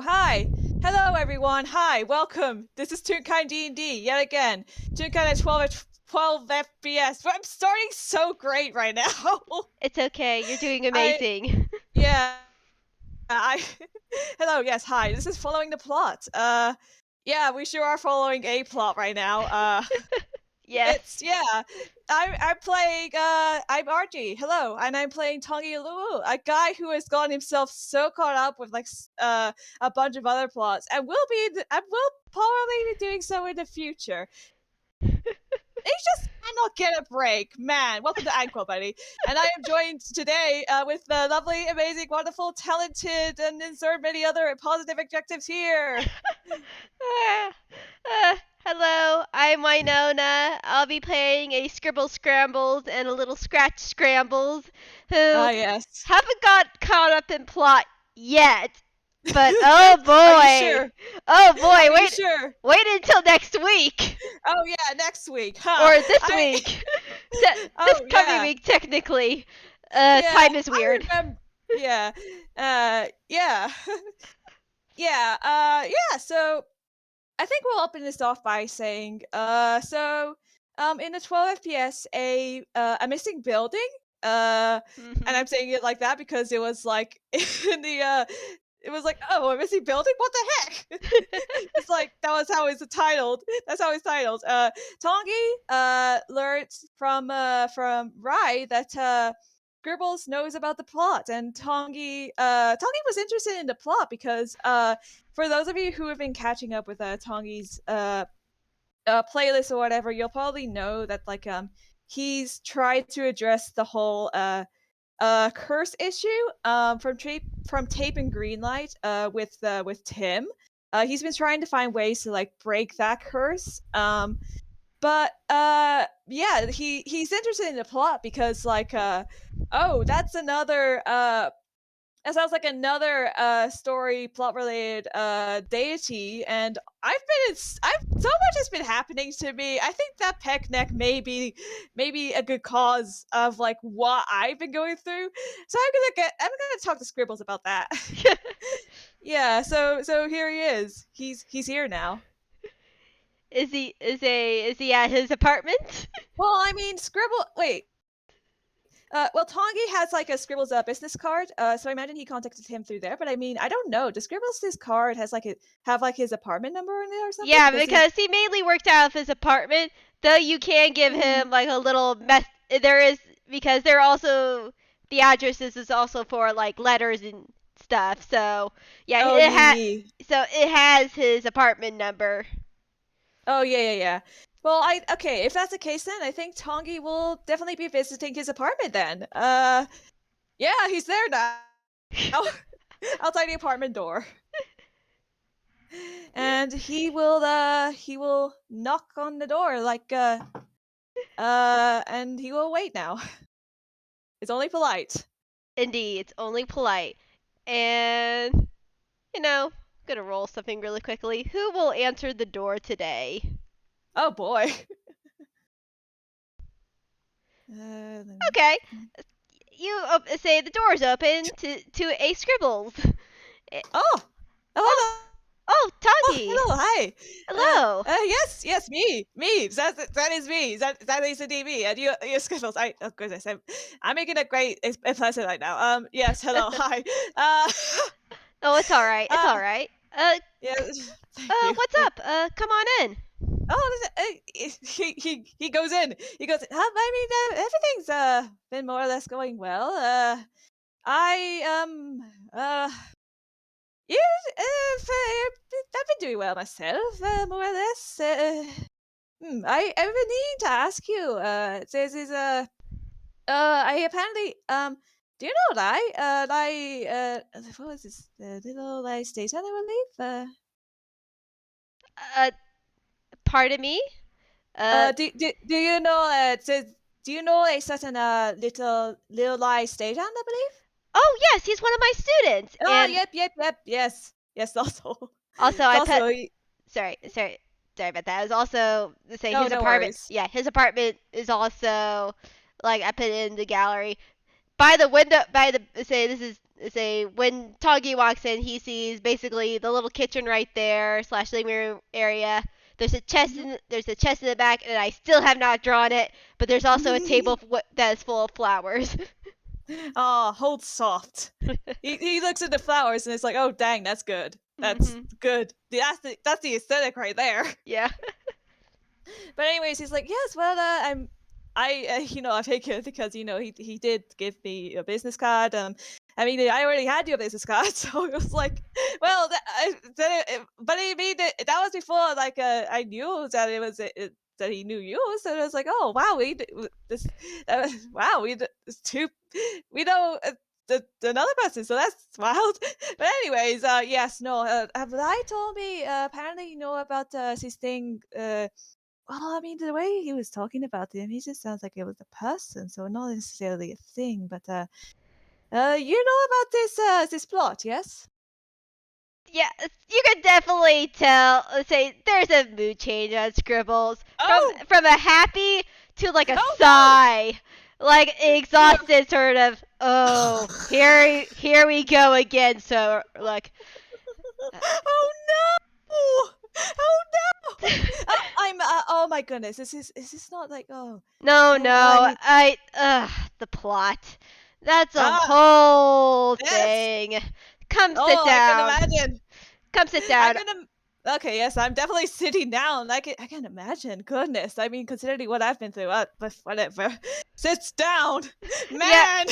hi. Hello, everyone. Hi, welcome. This is Toonkind D&D, yet again. Toonkind at 12 FPS. I'm starting so great right now. It's okay. You're doing I, amazing. yeah, I, hello, yes, hi. This is following the plot. Yeah, we sure are following a plot right now. Yes. Yeah. I'm playing I'm Argee. Hello, and I'm playing Tanguy Leroux, a guy who has gotten himself so caught up with a bunch of other plots, and will probably be doing so in the future. He just cannot get a break, man. Welcome to Anqua, buddy. And I am joined today with the lovely, amazing, wonderful, talented, and insert many other positive adjectives here. Ah, hello, I'm Winona. I'll be playing a Scribbles Scrambles and a little Scratch Scrambles who Ah, yes. haven't got caught up in plot yet. But oh Are you boy. sure? Oh boy, Are you sure? wait until next week. Oh yeah, next week, huh? Or this week. This Oh coming yeah, week technically. yeah. Time is I weird. remember. Yeah. Yeah. Yeah. Yeah. So I think we'll open this off by saying, in the 12 FPS, a missing building. And Mhm. I'm saying it like that because it was like in the. It was like, oh, a missing building? What the heck? It's like that was how it's titled. That's how it's titled. Tanguy learned from Rai that Scribbles knows about the plot, and Tanguy was interested in the plot because for those of you who have been catching up with Tonguy's playlist or whatever, you'll probably know that he's tried to address the whole curse issue from Tape and Greenlight with Tim. He's been trying to find ways to like break that curse. But yeah, he's interested in the plot because oh, that's another that sounds like another story plot related deity, and I've so much has been happening to me. I think that peck neck may be a good cause of like what I've been going through. So I'm gonna talk to Scribbles about that. Yeah, so here he is. He's here now. Is he at his apartment? Well, I mean, Scribble. Wait, well, Tanguy has like a Scribbles business card, so I imagine he contacted him through there. But I mean, I don't know. Does Scribbles' card have like his apartment number in it or something? Yeah, Does he? because he mainly worked out of his apartment. Though you can give Mm. him like a little mess. There is because there are also the addresses is also for like letters and stuff. So yeah, Oh, yee. it has his apartment number. Oh, yeah. Well, I okay. If that's the case, then I think Tanguy will definitely be visiting his apartment then. Yeah, he's there now. Outside the apartment door. And he will knock on the door and he will wait now. It's only polite. Indeed, it's only polite. And I'm gonna roll something really quickly. Who will answer the door today? Oh boy. Okay, you say the door's open to a Scribbles. Oh, Oh, hello. oh, Oh, Tangy. hello. Hi. Hello. Yes, me. That is me. That is indeed me. And you Skittles. Of course, I'm making a great impression right now. Yes, hello. Hi. Uh, Oh, it's all right. It's uh, all right. yeah. Thank you. What's up? Come on in. Oh, he goes in. He goes. I mean, everything's been more or less going well. I Yeah, I've been doing well myself, more or less. I've been needing to ask you. This is I apparently do you know what was this? The little station, I believe. Uh, pardon me. Do you know? Do you know a certain little light station, I believe? Oh yes, he's one of my students. Oh, And yep. Yes. Also, also, I put. also. Sorry about that. I was also to say No, his no apartment. worries. Yeah, his apartment is also like I put it in the gallery by the window. By the say this is say when Tanguy walks in, he sees basically the little kitchen right there / living room area. There's a chest in the back, and I still have not drawn it. But there's also a table that is full of flowers. Oh, hold soft. He looks at the flowers and it's like, oh dang, that's good. That's Mhm. good. That's the aesthetic right there. Yeah. But anyways, he's like, yes, well, I take it because he did give me a business card. I mean, I already had your business card, so it was like, well, but I mean, that was before like I knew that it was that he knew you, so it was like, oh wow, it's two, we know. Another person, so that's wild. But anyways, yes, no, Vlad told me apparently you know about this thing. Well, I mean, the way he was talking about him, he just sounds like it was a person, so not necessarily a thing. But you know about this plot, yes? Yeah, you can definitely tell. Let's say there's a mood change on Scribbles Oh, from a happy to like a oh sigh, like no! exhausted sort of. Oh, here we go again. So like, Oh no! Oh no! I'm oh my goodness! Is this not like no, well I no, mean the plot. That's a ah whole yes thing. Come sit oh I can down. imagine Come sit I down. can okay yes I'm definitely sitting down I can imagine goodness I mean considering what I've been through but whatever sits down Yeah, man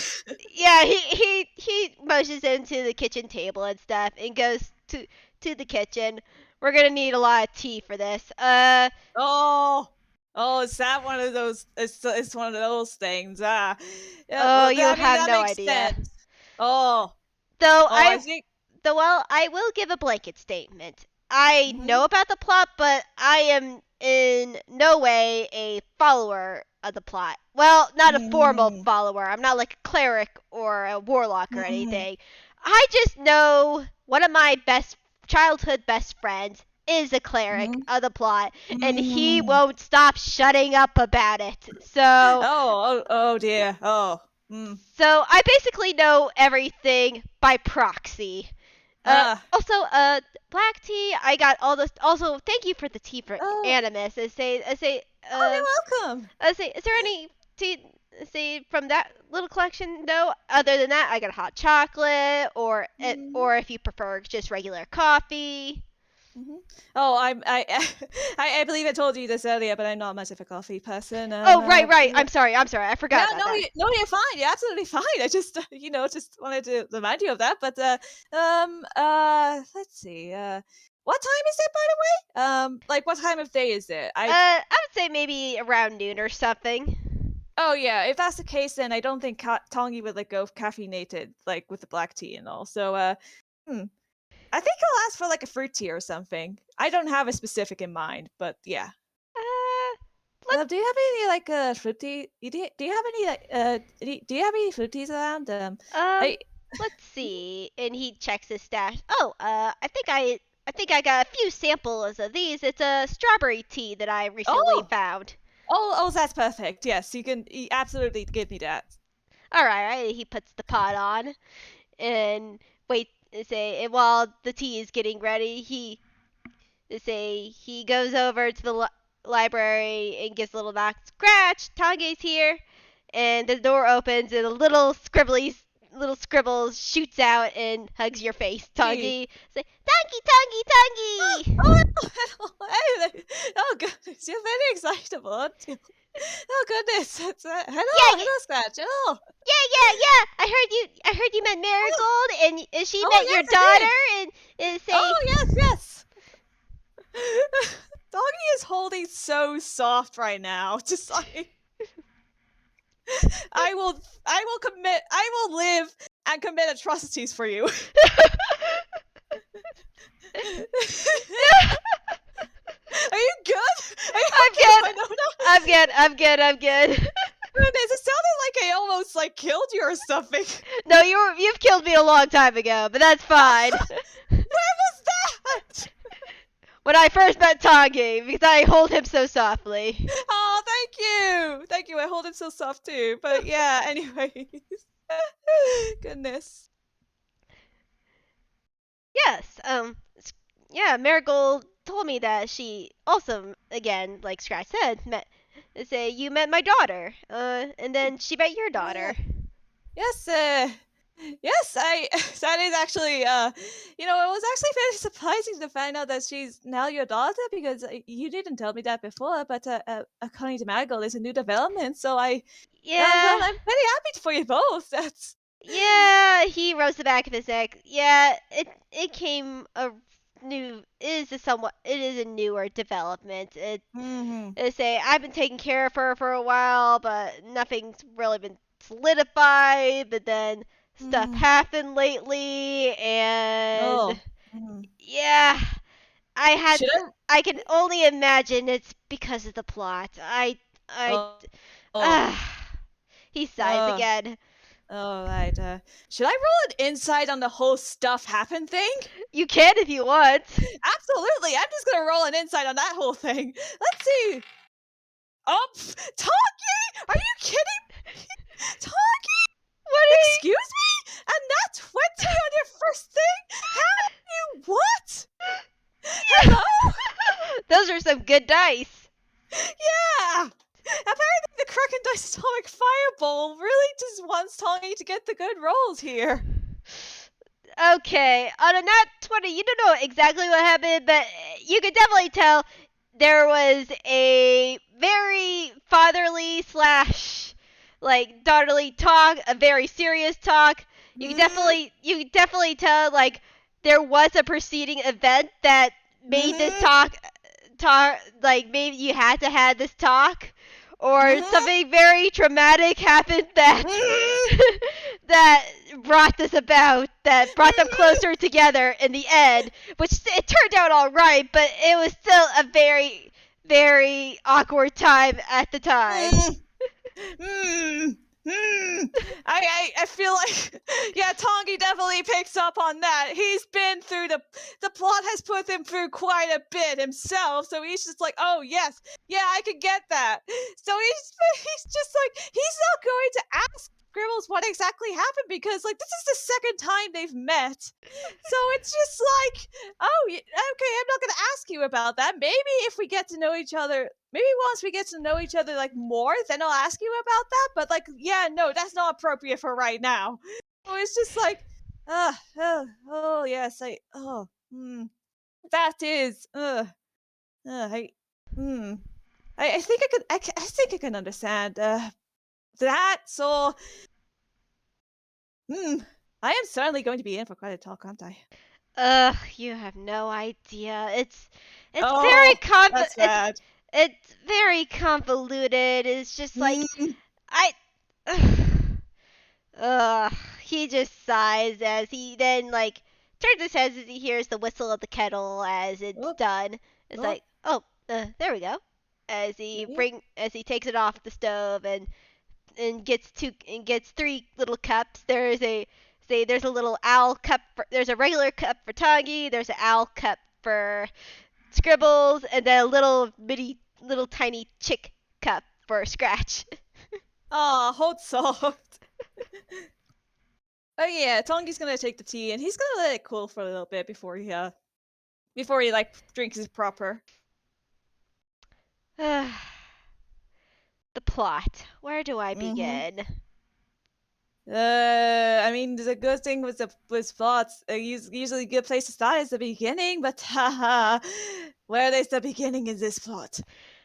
yeah, he motions into the kitchen table and stuff and goes to the kitchen. We're gonna need a lot of tea for this. oh oh is that one of those it's one of those things yeah Oh, well you I mean have that no makes idea. sense oh Though oh I think I will give a blanket statement. I mm-hmm, know about the plot, but I am in no way a follower of the plot. Well, not a formal mm-hmm, follower. I'm not like a cleric or a warlock or mm-hmm, anything. I just know one of my best childhood best friends is a cleric mm-hmm, of the plot, and he mm-hmm. won't stop shutting up about it. Oh dear oh mm. So I basically know everything by proxy. Ah Also, black tea. I got all this. Also, thank you for the tea for oh animus. oh you're welcome I say, is there any tea? Say from that little collection? No. Other than that, I got hot chocolate, mm-hmm. or if you prefer, just regular coffee. Mhm. Oh, I believe I told you this earlier, but I'm not much of a coffee person. Oh, right, right. Yeah, I'm sorry. I'm sorry. I yeah, forgot about no, that. no, you're fine. You're absolutely fine. I just, just wanted to remind you of that. But let's see. What time is it, by the way? Like, what time of day is it? I would say maybe around noon or something. Oh yeah, if that's the case, then I don't think Tongi would like go caffeinated, like with the black tea and all. So, hmm. I think I'll ask for like a fruit tea or something. I don't have a specific in mind, but yeah. Uh, let Do you have any like fruit tea? Do you have any like do you have any fruit teas around? Um, I let's see. And he checks his stash. Oh, I think I got a few samples of these. It's a strawberry tea that I recently oh found. that's perfect. Yes, you absolutely give me that. All right, right. He puts the pot on and wait. Say, and while the tea is getting ready, he goes over to the library and gives a little knock. Scratch, Tange's here, and the door opens and a little scribbles shoots out and hugs your face. Hey. Tangy, say Tangy, Tangy, Oh, Tangy. oh, hey, oh goodness, you're very excitable, aren't you? Oh goodness, Yeah, hello, Scratch. Oh, yeah. I heard you met oh, Marigold, and she oh met your yes, I did. daughter, and say, Oh yes, yes. Doggy is holding so soft right now. Just like I will live and commit atrocities for you. Are you good? Are you I'm okay, good. Winona? I'm good. Goodness, it sounded like I almost like killed you or something. No, you've killed me a long time ago, but that's fine. Where was that? When I first met Tangi, because I hold him so softly. Oh, thank you. I hold it so soft too. But yeah, anyways. Goodness. yes. Yeah, Marigold told me that she also, again, like Scratch said, you met my daughter, and then she met your daughter. Yeah. Yes, yes, I that is actually it was actually very surprising to find out that she's now your daughter because you didn't tell me that before. But according to Marigold, it's a new development, so Yeah, well, I'm very happy for you both. That's yeah. He rose the back of his neck. Yeah, it came a new. It is a newer development. mm-hmm, It say I've been taking care of her for a while, but nothing's really been solidified. But then stuff mm-hmm. happened lately, and Oh, mm-hmm. yeah, I had. Should I? I can only imagine it's because of the plot. I, Oh, oh, ah. He sighs oh. again. All right. Should I roll an insight on the whole stuff happened thing? You can if you want. Absolutely. I'm just gonna roll an insight on that whole thing. Let's see. Oh, Tanguy! Are you kidding me? Tanguy! What Excuse me? And that's 20 on your first thing? How do you what? Yeah. Hello? Those are some good dice. Yeah! Apparently the Kraken Dice Atomic Fireball really just wants Tanguy to get the good rolls here. Okay, on a nat 20, you don't know exactly what happened, but you could definitely tell there was a very fatherly slash like daughterly talk, a very serious talk. Mm-hmm. You could definitely tell like there was a preceding event that made this Mm-hmm. talk like maybe you had to have this talk or Mm-hmm. something very traumatic happened that Mm-hmm. that brought this about, that brought them Mm-hmm. closer together in the end, which it turned out all right, but it was still a very, very awkward time at the time. Mm-hmm. Hmm. Hmm. I feel like yeah, Tongi definitely picks up on that. He's been through the plot has put him through quite a bit himself, so he's just like, oh yes, yeah, I could get that. So he's just like he's not going to ask Scribbles what exactly happened because like this is the second time they've met. So it's just like, oh, okay, I'm not gonna ask you about that. Maybe if we get to know each other, maybe once we get to know each other like more, then I'll ask you about that. But like, yeah, no, that's not appropriate for right now. So it's just like, oh yes, that is, I, hmm, I think I could, I think I can understand that. So, hmm, I am certainly going to be in for quite a talk, aren't I? Ugh, you have no idea. It's very Oh, that's bad. it's very convoluted. It's just like Hmm. I Ugh, he just sighs as he then like turns his head as he hears the whistle of the kettle as it's Oh, done. It's oh, like, oh, there we go. yeah. As he takes it off the stove and gets three little cups. There's a little owl cup. There's a regular cup for Tangy. There's an owl cup for Scribbles, and then a little tiny chick cup for Scratch. Ah, hot soft. Oh yeah, Tongi's gonna take the tea and he's gonna let it cool for a little bit before he like drinks his proper. The plot. Where do I Mm-hmm. begin? I mean, the good thing with plots, usually a good place to start is the beginning, but haha, where is the beginning in this plot?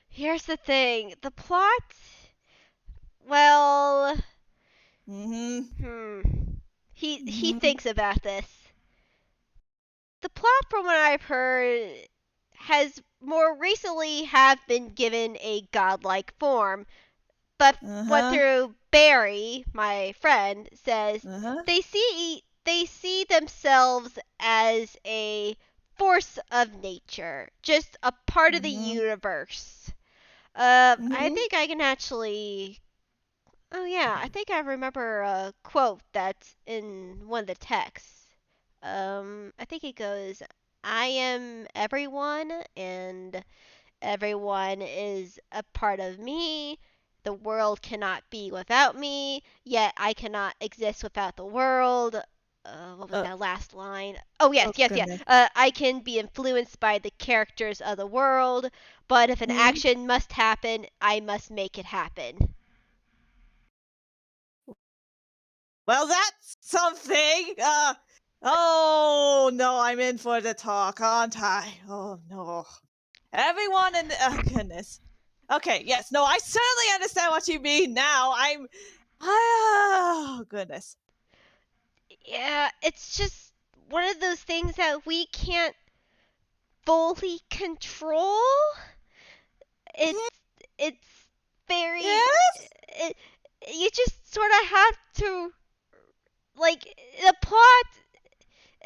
Here's the thing. The plot. Well, Mm-hmm. hmm. He Mm-hmm. thinks about this. The plot, from what I've heard, has more recently have been given a godlike form, but what Uh-huh. through Barry, my friend, says Uh-huh. they see themselves as a force of nature, just a part of the Mm-hmm. universe. I Mm-hmm. think I can actually. Oh yeah, I think I remember a quote that's in one of the texts. I think it goes, "I am everyone, and everyone is a part of me. The world cannot be without me, yet I cannot exist without the world." what was Uh, that last line? Oh, yes, oh yes, yeah. goodness. I can be influenced by the characters of the world, but if an Mm, action must happen, I must make it happen. well, that's something. Oh no, I'm in for the talk, aren't I? Oh no. Everyone in the, oh goodness. Okay, yes, no, I certainly understand what you mean now. Oh goodness. Yeah, it's just one of those things that we can't fully control. Mhm. It's very Yes. it, you just sort of have to, like, the plot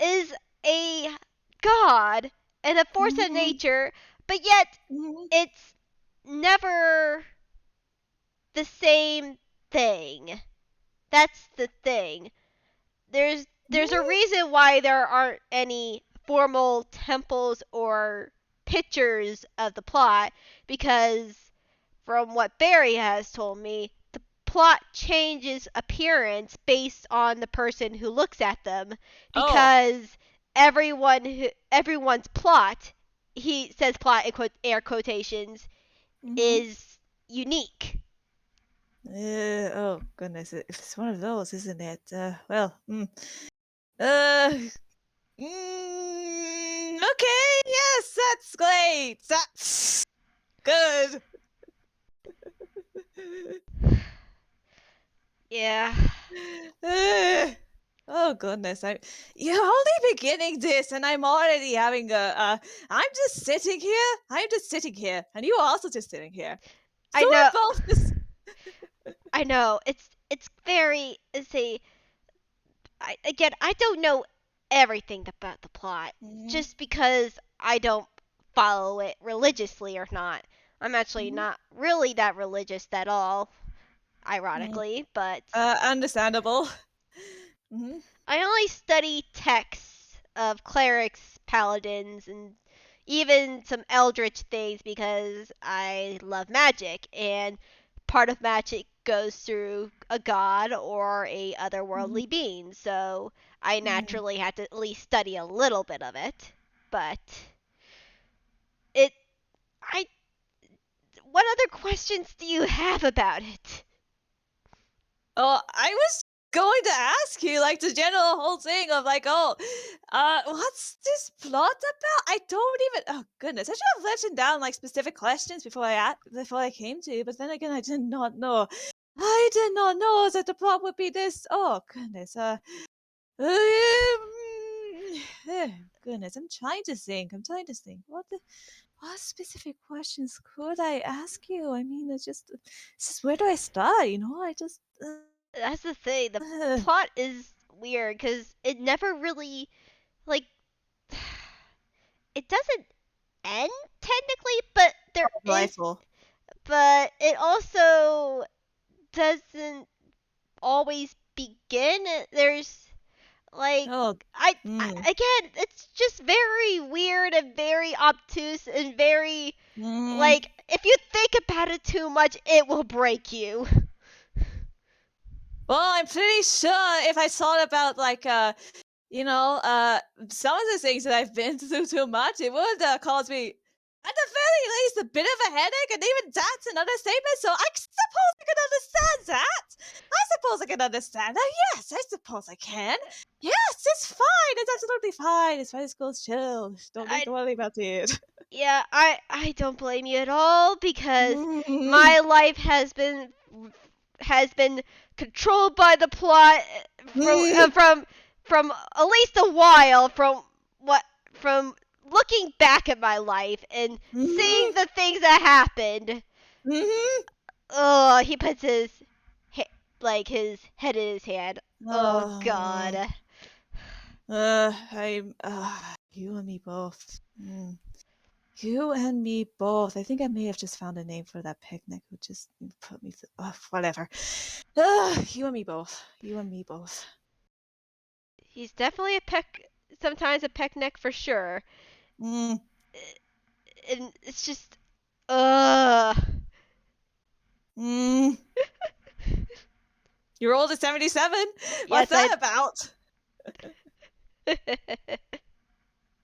is a god and a force of Mhm. nature, but yet Mhm. it's never the same thing. That's the thing. There's a Mhm. reason why there aren't any formal temples or pictures of the plot, because from what Barry has told me, the plot changes appearance based on the person who looks at them, Oh. because everyone's plot, he says plot in air quotations, Mhm. is unique. Oh goodness, it's one of those, isn't it? Well, uh, okay, yes, that's great. That's good. Yeah. Oh goodness, you're only beginning this, and I'm already having I'm just sitting here. I'm just sitting here, and you are also just sitting here. I So know. we're both just. I know. It's very, say, again, I don't know everything about the plot Mhm. just because I don't follow it religiously or not. I'm actually Mhm. not really that religious at all, Mhm. ironically, but Understandable. Mhm. I only study texts of clerics, paladins, and even some eldritch things because I love magic, and part of magic goes through a god or a Mhm. otherworldly being, so I Mhm. naturally had to at least study a little bit of it. But it I what other questions do you have about it? Oh, I was going to ask you, like, the general whole thing of, like, oh, what's this plot about? I don't even. Oh goodness, I should have written down like specific questions before I came to you. But then again, I did not know. I did not know that the plot would be this. Oh goodness. Goodness. I'm trying to think. I'm trying to think. What specific questions could I ask you? I mean, it's just where do I start? I just. That's the thing. The Uh, plot is weird because it never really, like, it doesn't end technically, but there is, Rifle. but it also doesn't always begin. There's, like, Oh. I Mm. again, it's just very weird and very obtuse and very, Mm. like, if you think about it too much, it will break you. Well, I'm pretty sure if I thought about like you know, some of the things that I've been through too much, it would cause me, at the very least, a bit of a headache, and even that's an understatement. So I suppose I can understand that. I suppose I can understand that. Yes, I suppose I can. Yes, it's fine. It's absolutely fine. It's fine. School's chill. Don't need I to worry about it. Yeah, I don't blame you at all because Mm. my life has been controlled by the plot Mm. from at least a while, what from looking back at my life and seeing Mhm. the things that happened. Mhm. Oh, he puts his head in his hand. Oh Oh. God. You and me both. You and me both. I think I may have just found a name for that picnic who just put me through. Whatever. You and me both. You and me both. He's definitely sometimes a peck neck for sure. Mm, And it's just, ugh. mm. You're old at 77? What's Yes, that about?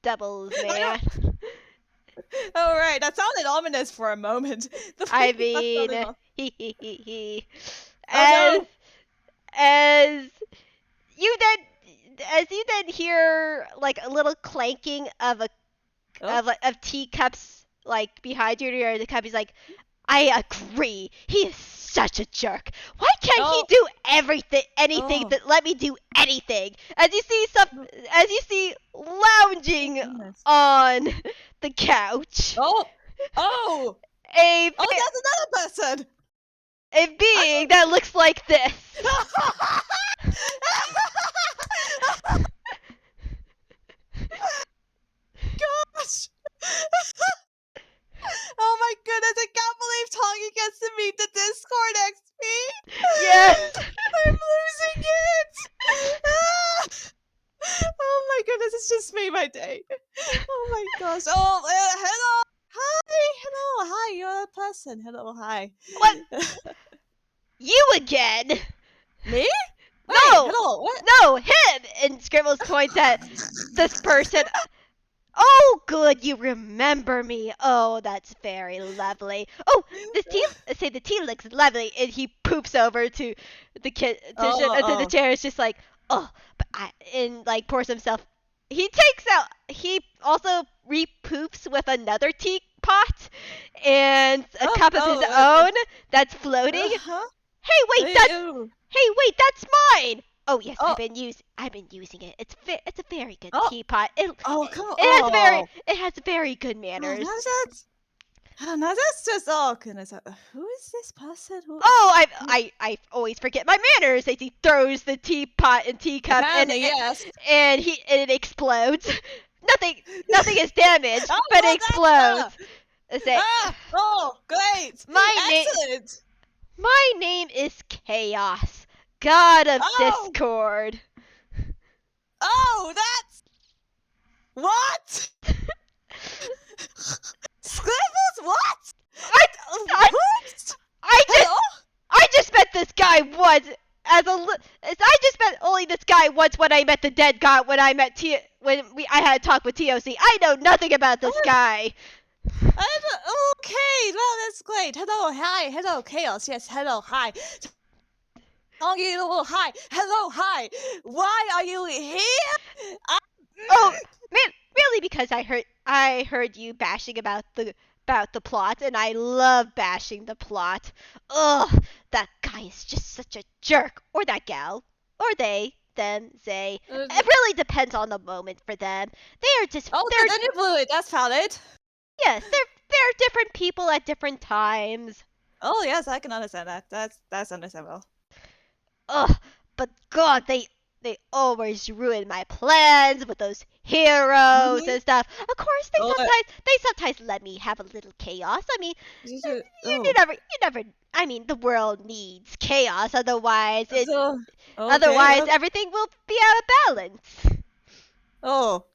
Doubles, I man. don't. Oh right, that sounded ominous for a moment. The I way that mean, sounded. he. Oh As no. as you then hear like a little clanking of Oh. of teacups like behind you near the cup. He's like, I agree. He is such a jerk. Why can't he Oh. do anything Oh. that let me do anything? Oh, As you see lounging goodness. on the couch, Oh. Oh. a Oh, that's another person. a I being that looks like this. Gosh. Oh my goodness, I can't believe Tongi gets to meet the Discord XP. Yes. I'm losing it. Oh my goodness, it's just made my day. Oh my gosh. Oh, hello. Hi. Hello. Hi. You're a person. Hello. Hi. What? You again? Me? Wait. No. Hello. What? No, him. And Scribbles points at this person. Oh, good, you remember me. Oh, that's very lovely. Oh, the tea looks lovely, and he poops over to to the Oh. chair. It's just like, oh, but and like pours himself. He takes out. He also repoops with another teapot and a Oh. cup of his Oh. own that's floating. Huh? Hey, wait, that's Ew. Hey, wait, that's mine. Oh yes, Oh. I've been using it. It's a very good Oh. teapot. Oh. Come on. It has very good Oh. manners. Now that's. Oh, now that's just. Oh goodness. Who is this person? Who? Oh, who I always forget my manners as he throws the teapot and teacup apparently, yes. and it explodes. Nothing is damaged, Oh but it well, that's. explodes. I say, Oh, great. my name Excellent. my name is Chaos, God of Oh. Discord. Oh, that's. What? Scribbles? What? I I What? I just Hello? I just met this guy once I just met only this guy once when I met the dead guy when I had a talk with TOC. I know nothing about this Oh, guy. okay, well, that's great. Hello, hi, hello, Chaos. Yes, hello, hi. Tanguy Leroux, hi. Hello, hi. Why are you here? Oh, man, really because I heard you bashing about the plot and I love bashing the plot. Ugh, that guy is just such a jerk or that gal or they them they. Uh, It really depends on the moment for them. oh, They're then you blew it. That's valid. Yes, they're different people at different times. Oh, yes, I can understand that. That's understandable. Ugh, but God, they always ruin my plans with those heroes Mhm. and stuff. Of course, Oh, they sometimes let me have a little chaos. I mean, oh. you never. I mean, the world needs chaos. So, okay, Otherwise well, everything will be out of balance. oh.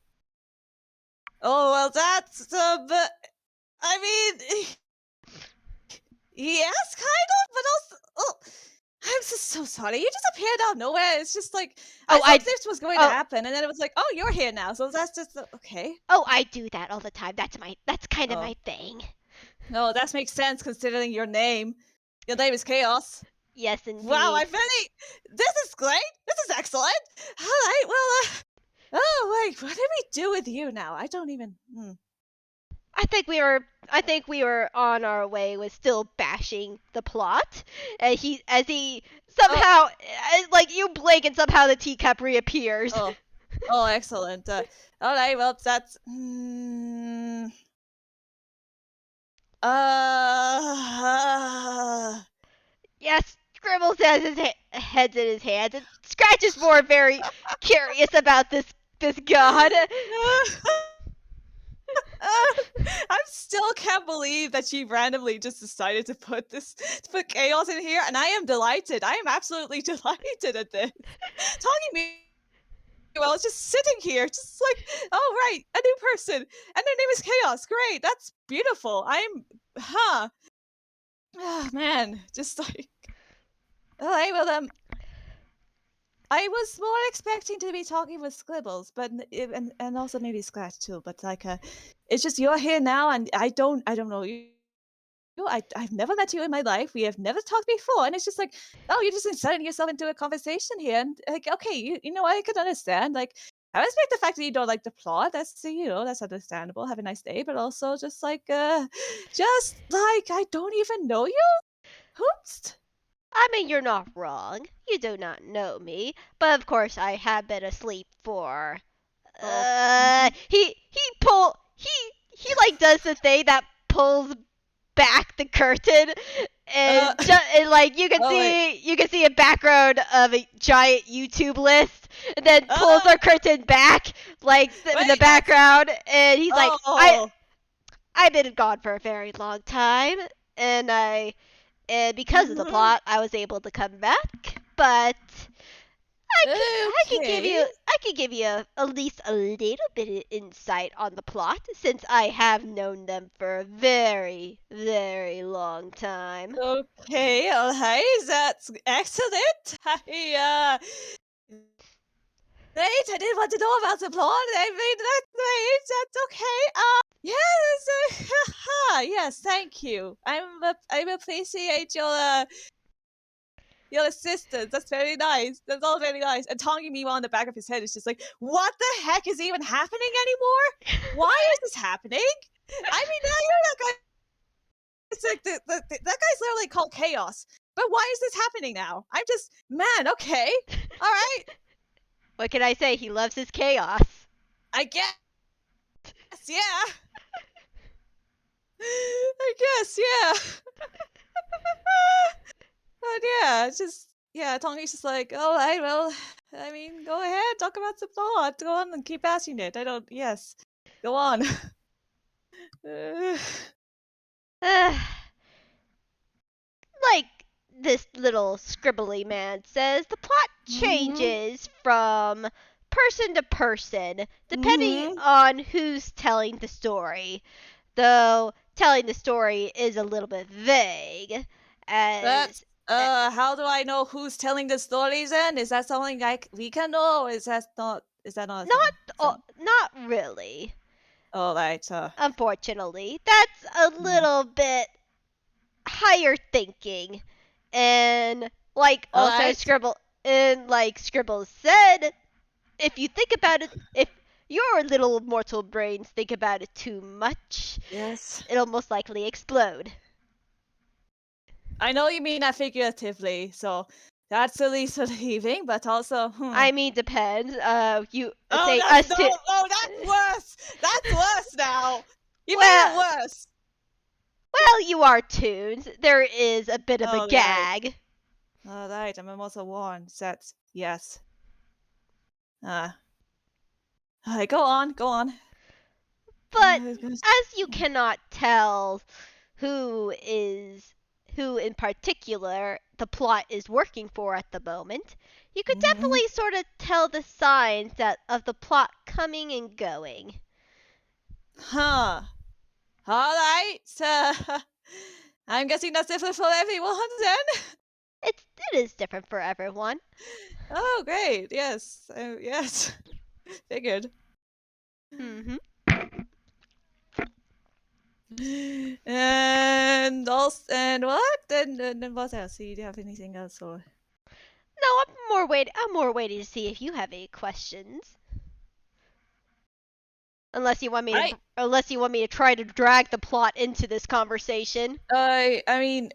Oh, well, that's, but, I mean, yes, kind of, but also, oh, I'm just so sorry. You just appeared out of nowhere. It's just like, I Oh, thought this was going to oh happen, and then it was like, oh, you're here now, so that's just, okay. I do that all the time. That's kind of Oh, my thing. no, that makes sense considering your name. Your name is Chaos. Yes, Wow, I indeed. really, this is great. This is excellent. All right, well, oh, wait, what did we do with you now? I don't even, I think we were on our way with still bashing the plot. He Oh, somehow like you blink and somehow the teacup reappears. oh, oh, excellent. All right, well, that's, uh, Yes, Scribbles has his heads in his hands and Scratch is more very curious about this god. I still can't believe that she randomly just decided to put chaos in here, and I am delighted. I am absolutely delighted at this. Talking me, well, it's just sitting here, just like, oh right, a new person, and their name is Chaos. Great, that's beautiful. I'm, huh? Oh man, just like, all right, well, I was more expecting to be talking with Scribbles, but and also maybe Scratch too. But like, it's just you're here now, and I don't know you. I've never met you in my life. We have never talked before, and it's just like, oh, you're just inserting yourself into a conversation here, and like, okay, you know, I could understand. Like, I respect the fact that you don't like the plot. That's that's understandable. Have a nice day, but also just like I don't even know you. Oops. I mean, you're not wrong. You do not know me, but of course I have been asleep for. Oh. Mhm. He like does the thing that pulls back the curtain, Uh. and like Oh wait. you can see a background of a giant YouTube list, and then pulls Oh the curtain back like in the wait. That's background, and he's like, oh. I've been gone for a very long time, and I and because of the Mhm. plot, I was able to come back. But Okay. I could give you at least a little bit of insight on the plot since I have known them for a very very long time. Okay, alright, that's excellent. Great, I didn't want to know about the plot. I mean, that's great. That's okay. Yes, yes, thank you. I appreciate your assistance. That's very nice. That's all very nice. And Tongi, meanwhile, in the back of his head is just like, what the heck is even happening anymore? Why is this happening? I mean, now you're not going. It's like that guy's literally called chaos. But why is this happening now? I'm just man. Okay, all right. What can I say? He loves his chaos. I guess. Yeah. I guess. Yeah. But yeah, it's just yeah. Tongi's just like, all right. Well, I mean, go ahead. Talk about the plot. Go on and keep asking it. I don't. Yes. Go on. Like this little scribbly man says, the plot Mhm. changes from person to person depending Mhm. on who's telling the story. Though telling the story is a little bit vague, That's as how do I know who's telling the stories then? Is that something like we can know or is that not a thing? So not really. all right, Unfortunately, that's a mm. little bit higher thinking, and like All also right. Scribbles said, if you think about it, if your little mortal brains think about it too much, Yes. it'll most likely explode. I know you mean that figuratively, so that's at least relieving, but also I mean, depends. You oh say that's us no to. oh that's worse. That's worse now. You made it Well, worse. well, you are tunes. There is a bit of a All right. gag, All right, I'm also warned. That's yes. Uh all right, go on, go on. but as you cannot tell who is who in particular the plot is working for at the moment, you could Mhm. definitely sort of tell the signs that of the plot coming and going. Huh. All right. I'm guessing that's different for everyone then. It is different for everyone. Oh, great. Yes. Yes. Figured. Mhm. And also, and what? And what else? Do you have anything else or? No, I'm more waiting to see if you have any questions. I Unless you want me to try to drag the plot into this conversation. I mean,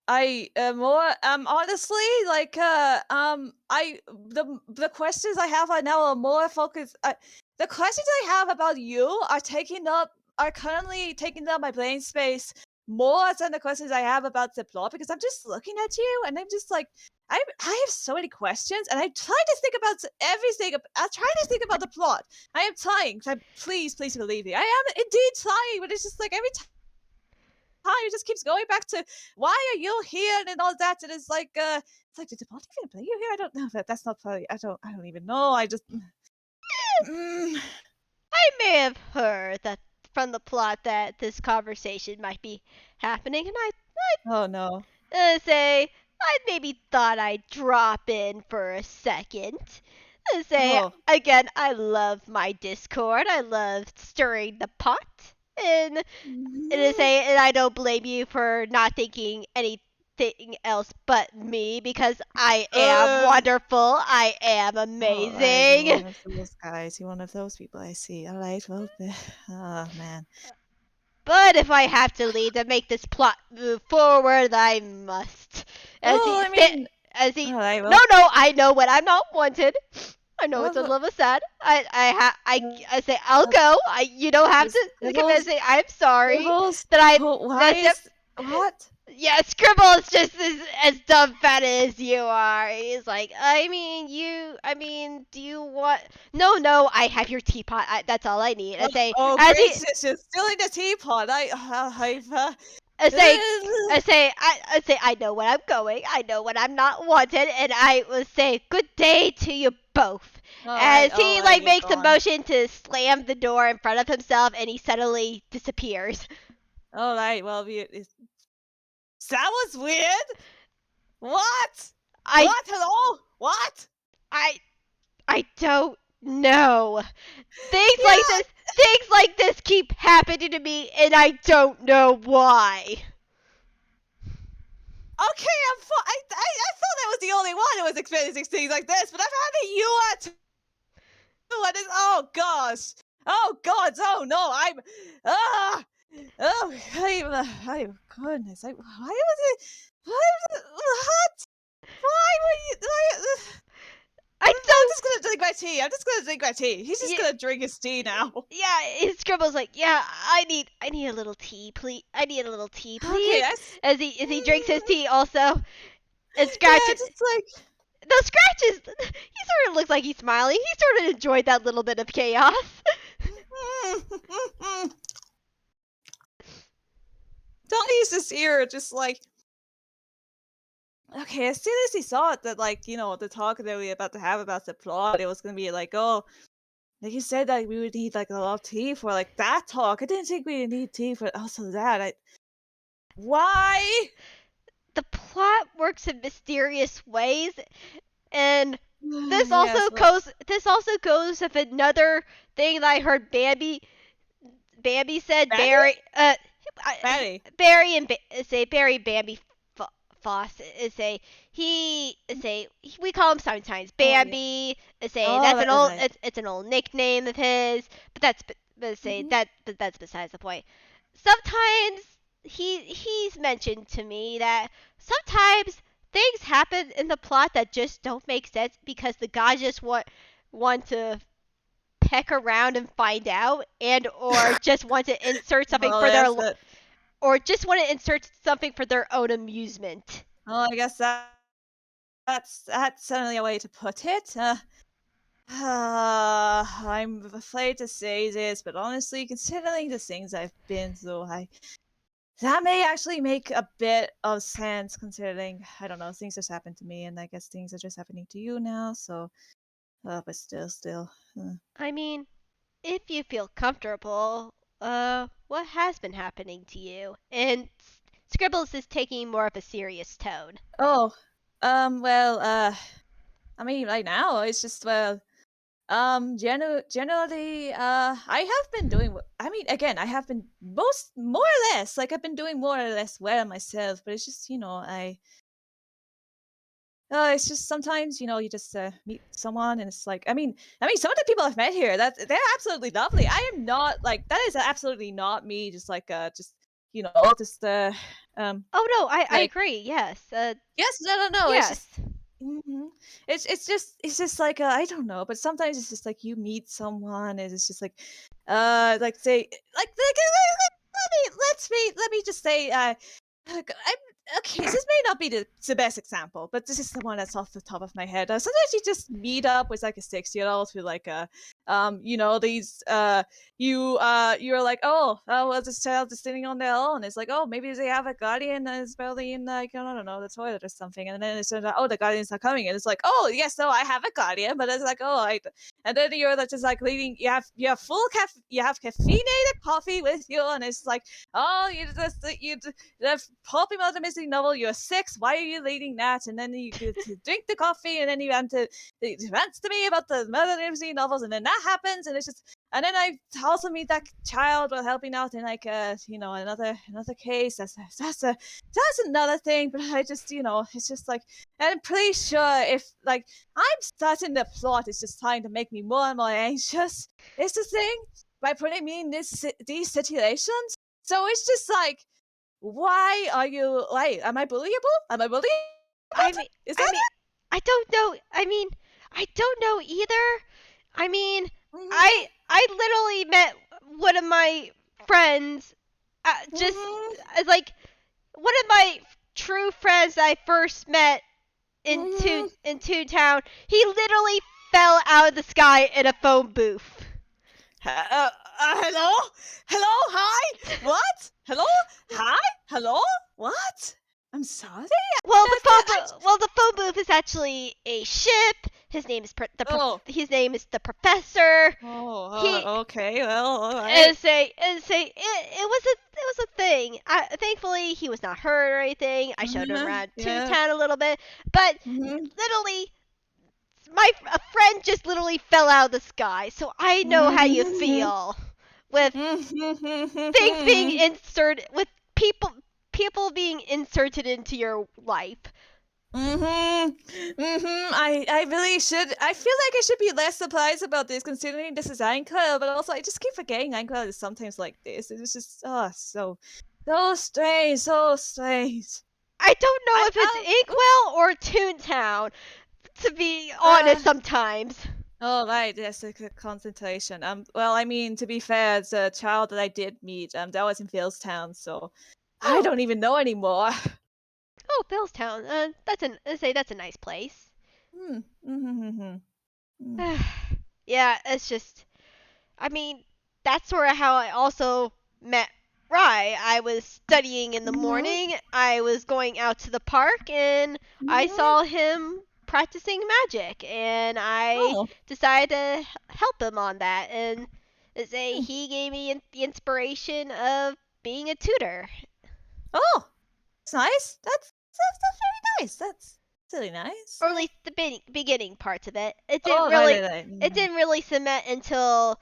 I more honestly like I the questions I have right now are more focused. The questions I have about you are currently taking up my brain space more than the questions I have about the plot because I'm just looking at you and I'm just like I have so many questions and I'm trying to think about everything. I'm trying to think about the plot. I am trying. Please believe me. I am indeed trying, but it's just like every time it just keeps going back to why are you here and all that and it's like did the bot even play you here? I don't know. That's not probably I don't even know. I just mm, I may have heard that from the plot that this conversation might be happening, and oh no. say I maybe thought I'd drop in for a second. And say, Oh. again, I love my Discord. I love stirring the pot. And, and I don't blame you for not thinking anything else but me because I am Uh, wonderful. I am all right, you're amazing. one of those guys. You're one of those people I see. All right, well, oh man. But if I have to leave to make this plot move forward, I must. As Well, he I mean, as he all right, no well, no, I know when I'm not wanted. I know it's a well, little bit sad. well, I say I'll go. You don't have to convince Scribbles, me. I'm sorry Scribbles. that I Why that's is what? yeah, Scribble is just as dumbfounded as you are. He's like, do you want? No, I have your teapot. That's all I need. I Oh, say, oh, as he, gracious! You're stealing the teapot. I say, I say, I know when I'm going. I know when I'm not wanted, and I will say, good day to you both. As all he right, like you're makes a gone. motion to slam the door in front of himself, and he suddenly disappears. All right, well, that was weird. What? I, What? Hello? What? I, I don't know. Yeah. Things like this keep happening to me, and I don't know why. Okay, I thought I was the only one who was experiencing things like this, but I've had that you are too. And it's, oh gosh. Oh god. Oh no. Ah. Oh. Goodness. Why was it? What? Why were you? I I'm don't. just gonna drink my tea. I'm just gonna drink my tea. He's just Yeah, gonna drink his tea now. yeah. His Scribble's like, yeah. I need a little tea, please. I need a little tea, Okay. please. As he drinks his tea, also, and Yeah. scratches. Just like. The scratches. He sort of looks like he's smiling. He sort of enjoyed that little bit of chaos. Don't use this ear. Just like. Okay, as soon as he saw it, that like the talk that we were about to have about the plot, it was gonna be like, oh, like you said that we would need like a lot of tea for like that talk. I didn't think we would need tea for also that. Why? The plot works in mysterious ways, and Yes, well, this also goes with another thing that I heard Bambi said. Betty, Barry and say Barry Bambi Foss say we call him sometimes Oh yeah. Bambi. Say Oh, that's that is right. it's an old nickname of his, Mhm. but that's besides the point. Sometimes he's mentioned to me that sometimes things happen in the plot that just don't make sense because the guys just want to peck around and find out, and or just want to insert something Well, for their yes, that. or just want to insert something for their own amusement. Well, I guess that's certainly a way to put it. I'm afraid to say this, but honestly, considering the things I've been through, that may actually make a bit of sense considering, I don't know, things just happened to me, and I guess things are just happening to you now, so, but still. I mean, if you feel comfortable, what has been happening to you? And Scribbles is taking more of a serious tone. Oh, well, I mean, right now, it's just, well, generally, I have been doing, I mean, again, I have been more or less, like, I've been doing more or less well myself, but it's just, it's just sometimes, you just meet someone, and it's like, I mean, some of the people I've met here, they're absolutely lovely. I am not like that is absolutely not me. Just like, just um, Oh no, I like agree. Yes. yes, no. It's Yes. just, it's just like, I don't know, but sometimes it's just like you meet someone, and it's just like say let me just say, okay, this may not be the best example, but this is the one that's off the top of my head. Sometimes you just meet up with like a 6-year-old who like these you're like, oh, well, this child is sitting on their own. It's like, oh, maybe they have a guardian that is barely in, like, I don't know, the toilet or something, and then it turns out, oh, the guardian's not coming, and it's like, oh yes, no, I have a guardian, but it's like, oh, and then you're like, just like leaving. You have you have caffeinated coffee with you, and it's like, oh, you just pop him out of his fantasy novel. You're 6. Why are you reading that? And then you get to drink the coffee, and then you rant to me about the murder fantasy novels, and then that happens, and it's just. And then I also meet that child while helping out in like another case. That's another thing. But I just it's just like, and I'm pretty sure if like I'm certain the plot is just trying to make me more and more anxious. It's the thing by putting me in these situations. So it's just like, why are you like? Am I bullyable? Am I bullyable? I mean, Is that I don't know. I don't know either. I mean, it? I literally met one of my friends, just like one of my true friends I first met in Toontown. He literally fell out of the sky in a phone booth. Hello? Hello? Hi? What? Hello? Hi? Hello? What? I'm sorry? Well, the phone booth is actually a ship. His name is his name is the Professor. Okay. Well, all right. It was a thing. Thankfully, he was not hurt or anything. I showed him around Toontown a little bit, but literally, a friend just literally fell out of the sky. So I know how you feel with things being inserted, with people being inserted into your life. I really should. I feel like I should be less surprised about this, considering this is Anchor, but also I just keep forgetting Anchor is sometimes like this. It's just so strange, so strange. I don't know if it's Inkwell or Toontown, to be honest. Sometimes. Oh right, yes, the concentration. Well, I mean, to be fair, it's a child that I did meet. That was in Philstown, so I don't even know anymore. Oh, Philstown. That's a nice place. Yeah, it's just. I mean, that's sort of how I also met Rye. I was studying in the morning. I was going out to the park, and I saw him practicing magic, and I decided to help him on that. And he gave me the inspiration of being a tutor. Oh, that's nice. That's very nice. That's really nice. Or at least the beginning parts of it. It didn't really cement until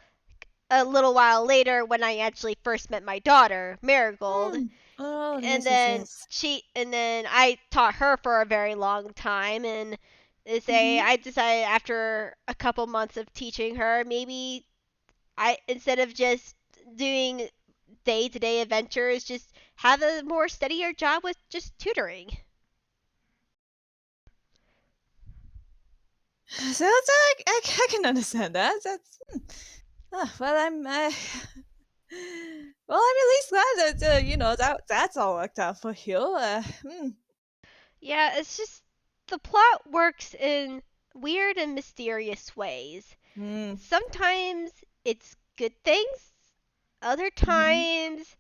a little while later when I actually first met my daughter, Marigold. And then I taught her for a very long time, and I decided after a couple months of teaching her, maybe instead of just doing day-to-day adventures, just have a more steadier job with just tutoring. So I can understand that. That's well, I'm at least glad that that's all worked out for you. Yeah, it's just the plot works in weird and mysterious ways. Sometimes it's good things, other times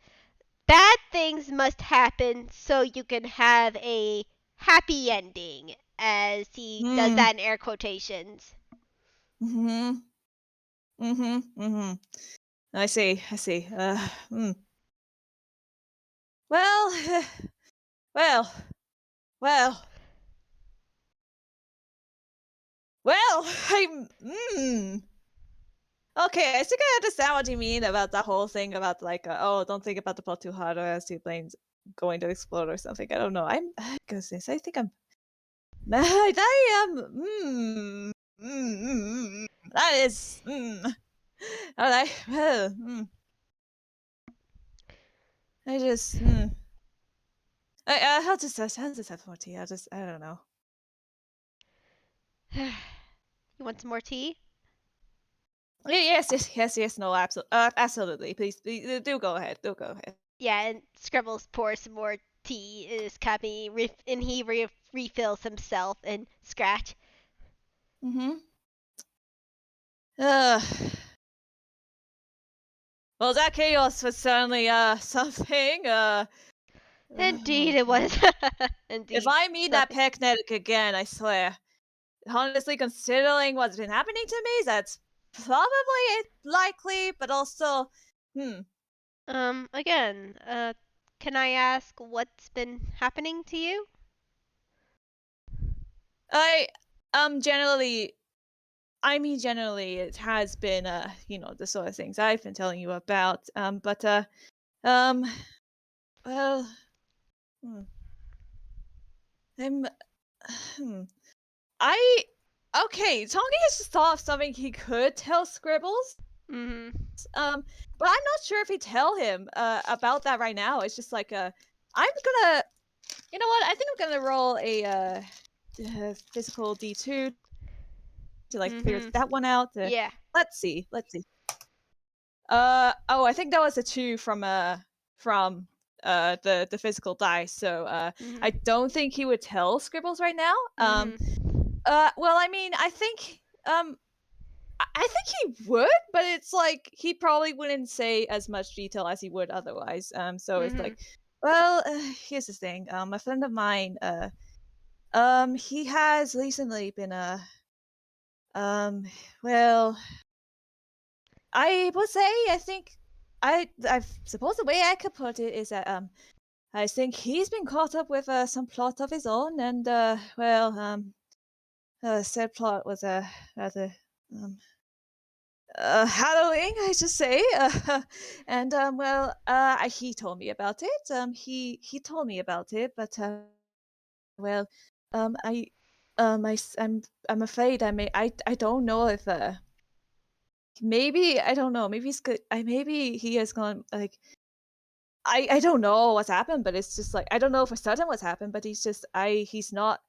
bad things must happen so you can have a happy ending, as he does that in air quotations. I see. Well, well. I'm. Okay, I think I understand what you mean about that whole thing about like, don't think about the plot too hard, or else your plane's going to explode or something. I don't know. Goodness, I think I'm. I am. That is. All right. Well. I just. I'll just have more tea. I don't know. You want some more tea? Yes. No, absolutely. Please, do go ahead. Yeah, and Scribbles pours some more tea in his cup, and he refills himself and Scratch. Well, that chaos was certainly something. Indeed, it was. Indeed. If I meet that picnic again, I swear. Honestly, considering what's been happening to me, that's probably likely, but also, Again, can I ask what's been happening to you? I generally generally it has been the sort of things I've been telling you about. Um well, hmm, I'm hmm, I okay, Tongi has just thought of something he could tell Scribbles. Mhm. But I'm not sure if he tell him about that right now. It's just like I'm gonna, you know what? I think I'm gonna roll a physical D2 to like figure Mhm. that one out. Yeah. Let's see. Let's see. Oh, I think that was a 2 from the physical dice. So I Mhm. don't think he would tell Scribbles right now. Mhm. Well, I mean, I think he would, but it's like he probably wouldn't say as much detail as he would otherwise. So it's Mhm. like, well, here's the thing. A friend of mine, he has recently been um, well, I would say, I think, I suppose the way I could put it is that I think he's been caught up with some plot of his own, and said plot was a rather um harrowing, I should say. And he told me about it. He told me about it, but well, I I'm afraid I don't know if maybe I don't know, maybe he's good. Maybe he has gone like I don't know what's happened, but it's just like I don't know for certain what's happened, but he's not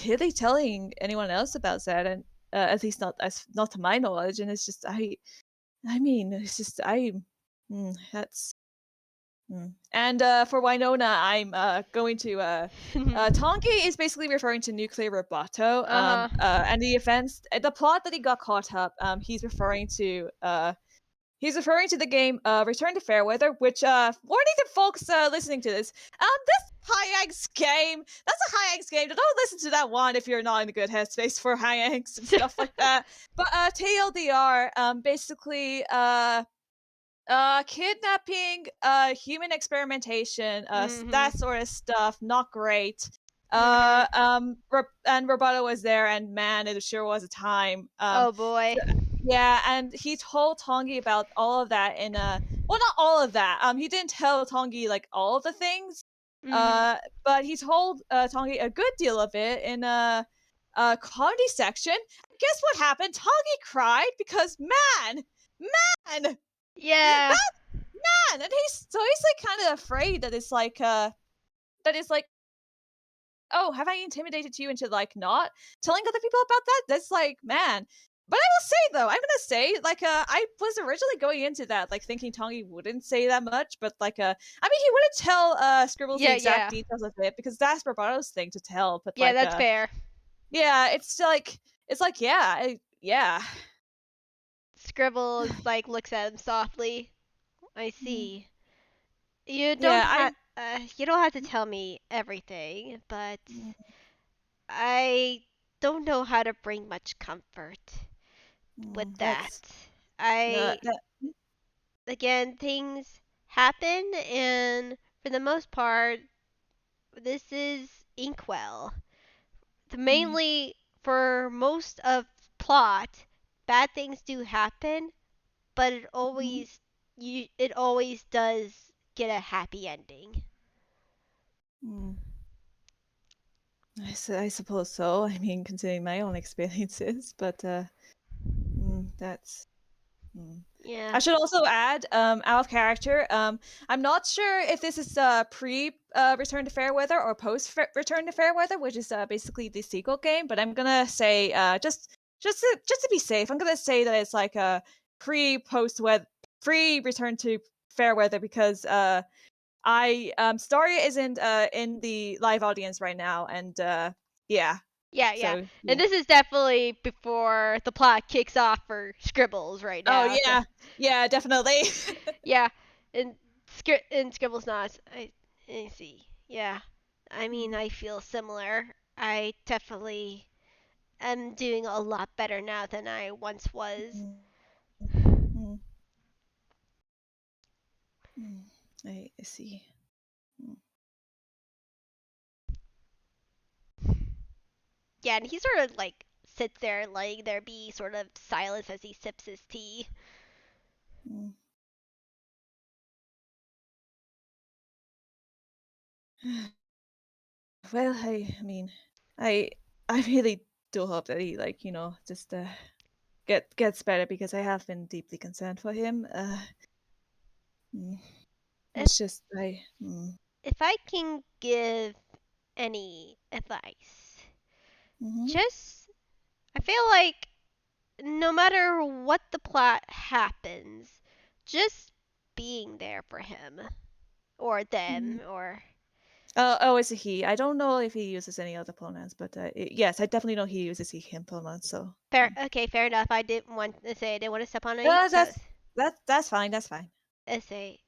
really telling anyone else about that, and at least not to my knowledge. And it's just I mean, it's just that's and for Winona, I'm going to Tonki is basically referring to nuclear roboto. Uh-huh. And the events, the plot that he got caught up. He's referring to the game Return to Fairweather, which warning to folks listening to this. This hijinks game, that's a hijinks game. Don't listen to that one if you're not in a good headspace for hijinks and stuff like that. But TLDR, basically kidnapping, human experimentation, Mhm. that sort of stuff, not great. Mhm. And Roboto was there, and man, it sure was a time. Oh boy. Yeah, and he told Tongi about all of that in well, not all of that. He didn't tell Tongi like all of the things. Mhm. But he told Tongi a good deal of it in a comedy section. Guess what happened? Tongi cried because man, Yeah. and he's like kind of afraid that it's like, oh, have I intimidated you into like not telling other people about that? That's like, man. But I will say though, I'm gonna say like I was originally going into that like thinking Tongi wouldn't say that much, but like I mean he wouldn't tell Scribbles the Yeah, exact yeah. details of it because that's Bravato's thing to tell. But Yeah, like that's fair. yeah, it's like yeah. Scribbles like looks at him softly. I Mm, see. You don't yeah, have you don't have to tell me everything, but mm, I don't know how to bring much comfort with that. that's I that again, things happen, and for the most part, this is Inkwell. mm, Mainly for most of plot, bad things do happen, but mm, it always does get a happy ending. mm. I suppose so. I mean, considering my own experiences, but that's. Mm. Yeah. I should also add, out of character. I'm not sure if this is pre Return to Fairweather or post Return to Fairweather, which is basically the sequel game. But I'm gonna say just to be safe, I'm gonna say that it's like a pre Return to Fairweather because I Storia isn't in the live audience right now, and yeah, Yeah, yeah. so And yeah. this is definitely before the plot kicks off for Scribbles right Oh now. So, yeah, yeah, definitely. yeah. And Scribbles nods. I see. Yeah. I mean, I feel similar. I definitely am doing a lot better now than I once was. Mm, mm, mm. I see. Yeah, and he sort of like sits there, letting there be sort of silence as he sips his tea. Mm. Well, I mean, I really do hope that he like just gets better because I have been deeply concerned for him. Mm, If it's just I. if I can give any advice, Mm-hmm. just I feel like no matter what the plot happens, just being there for him or Mm-hmm. them or Oh, it's a he. I don't know if he uses any other pronouns, but yes, I definitely know he uses he, him pronouns. So fair. Okay, fair enough. I didn't want to say I didn't want to step on any uh, toes. that's that's fine. That's fine. I say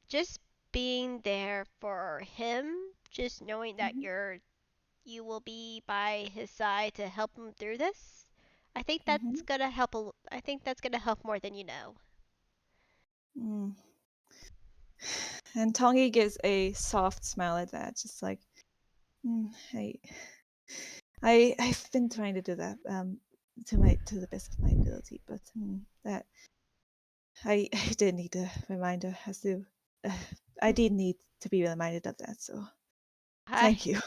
just being there for him, just knowing that Mm-hmm. you will be by his side to help him through this. I think Mm-hmm. that's gonna help. I think that's gonna help more than you know. Mm. And Tongi gives a soft smile at that, just like, hey, I've been trying to do that to the best of my ability, but that I did need a reminder as to uh, I did need to be reminded of that. So Hi, thank you,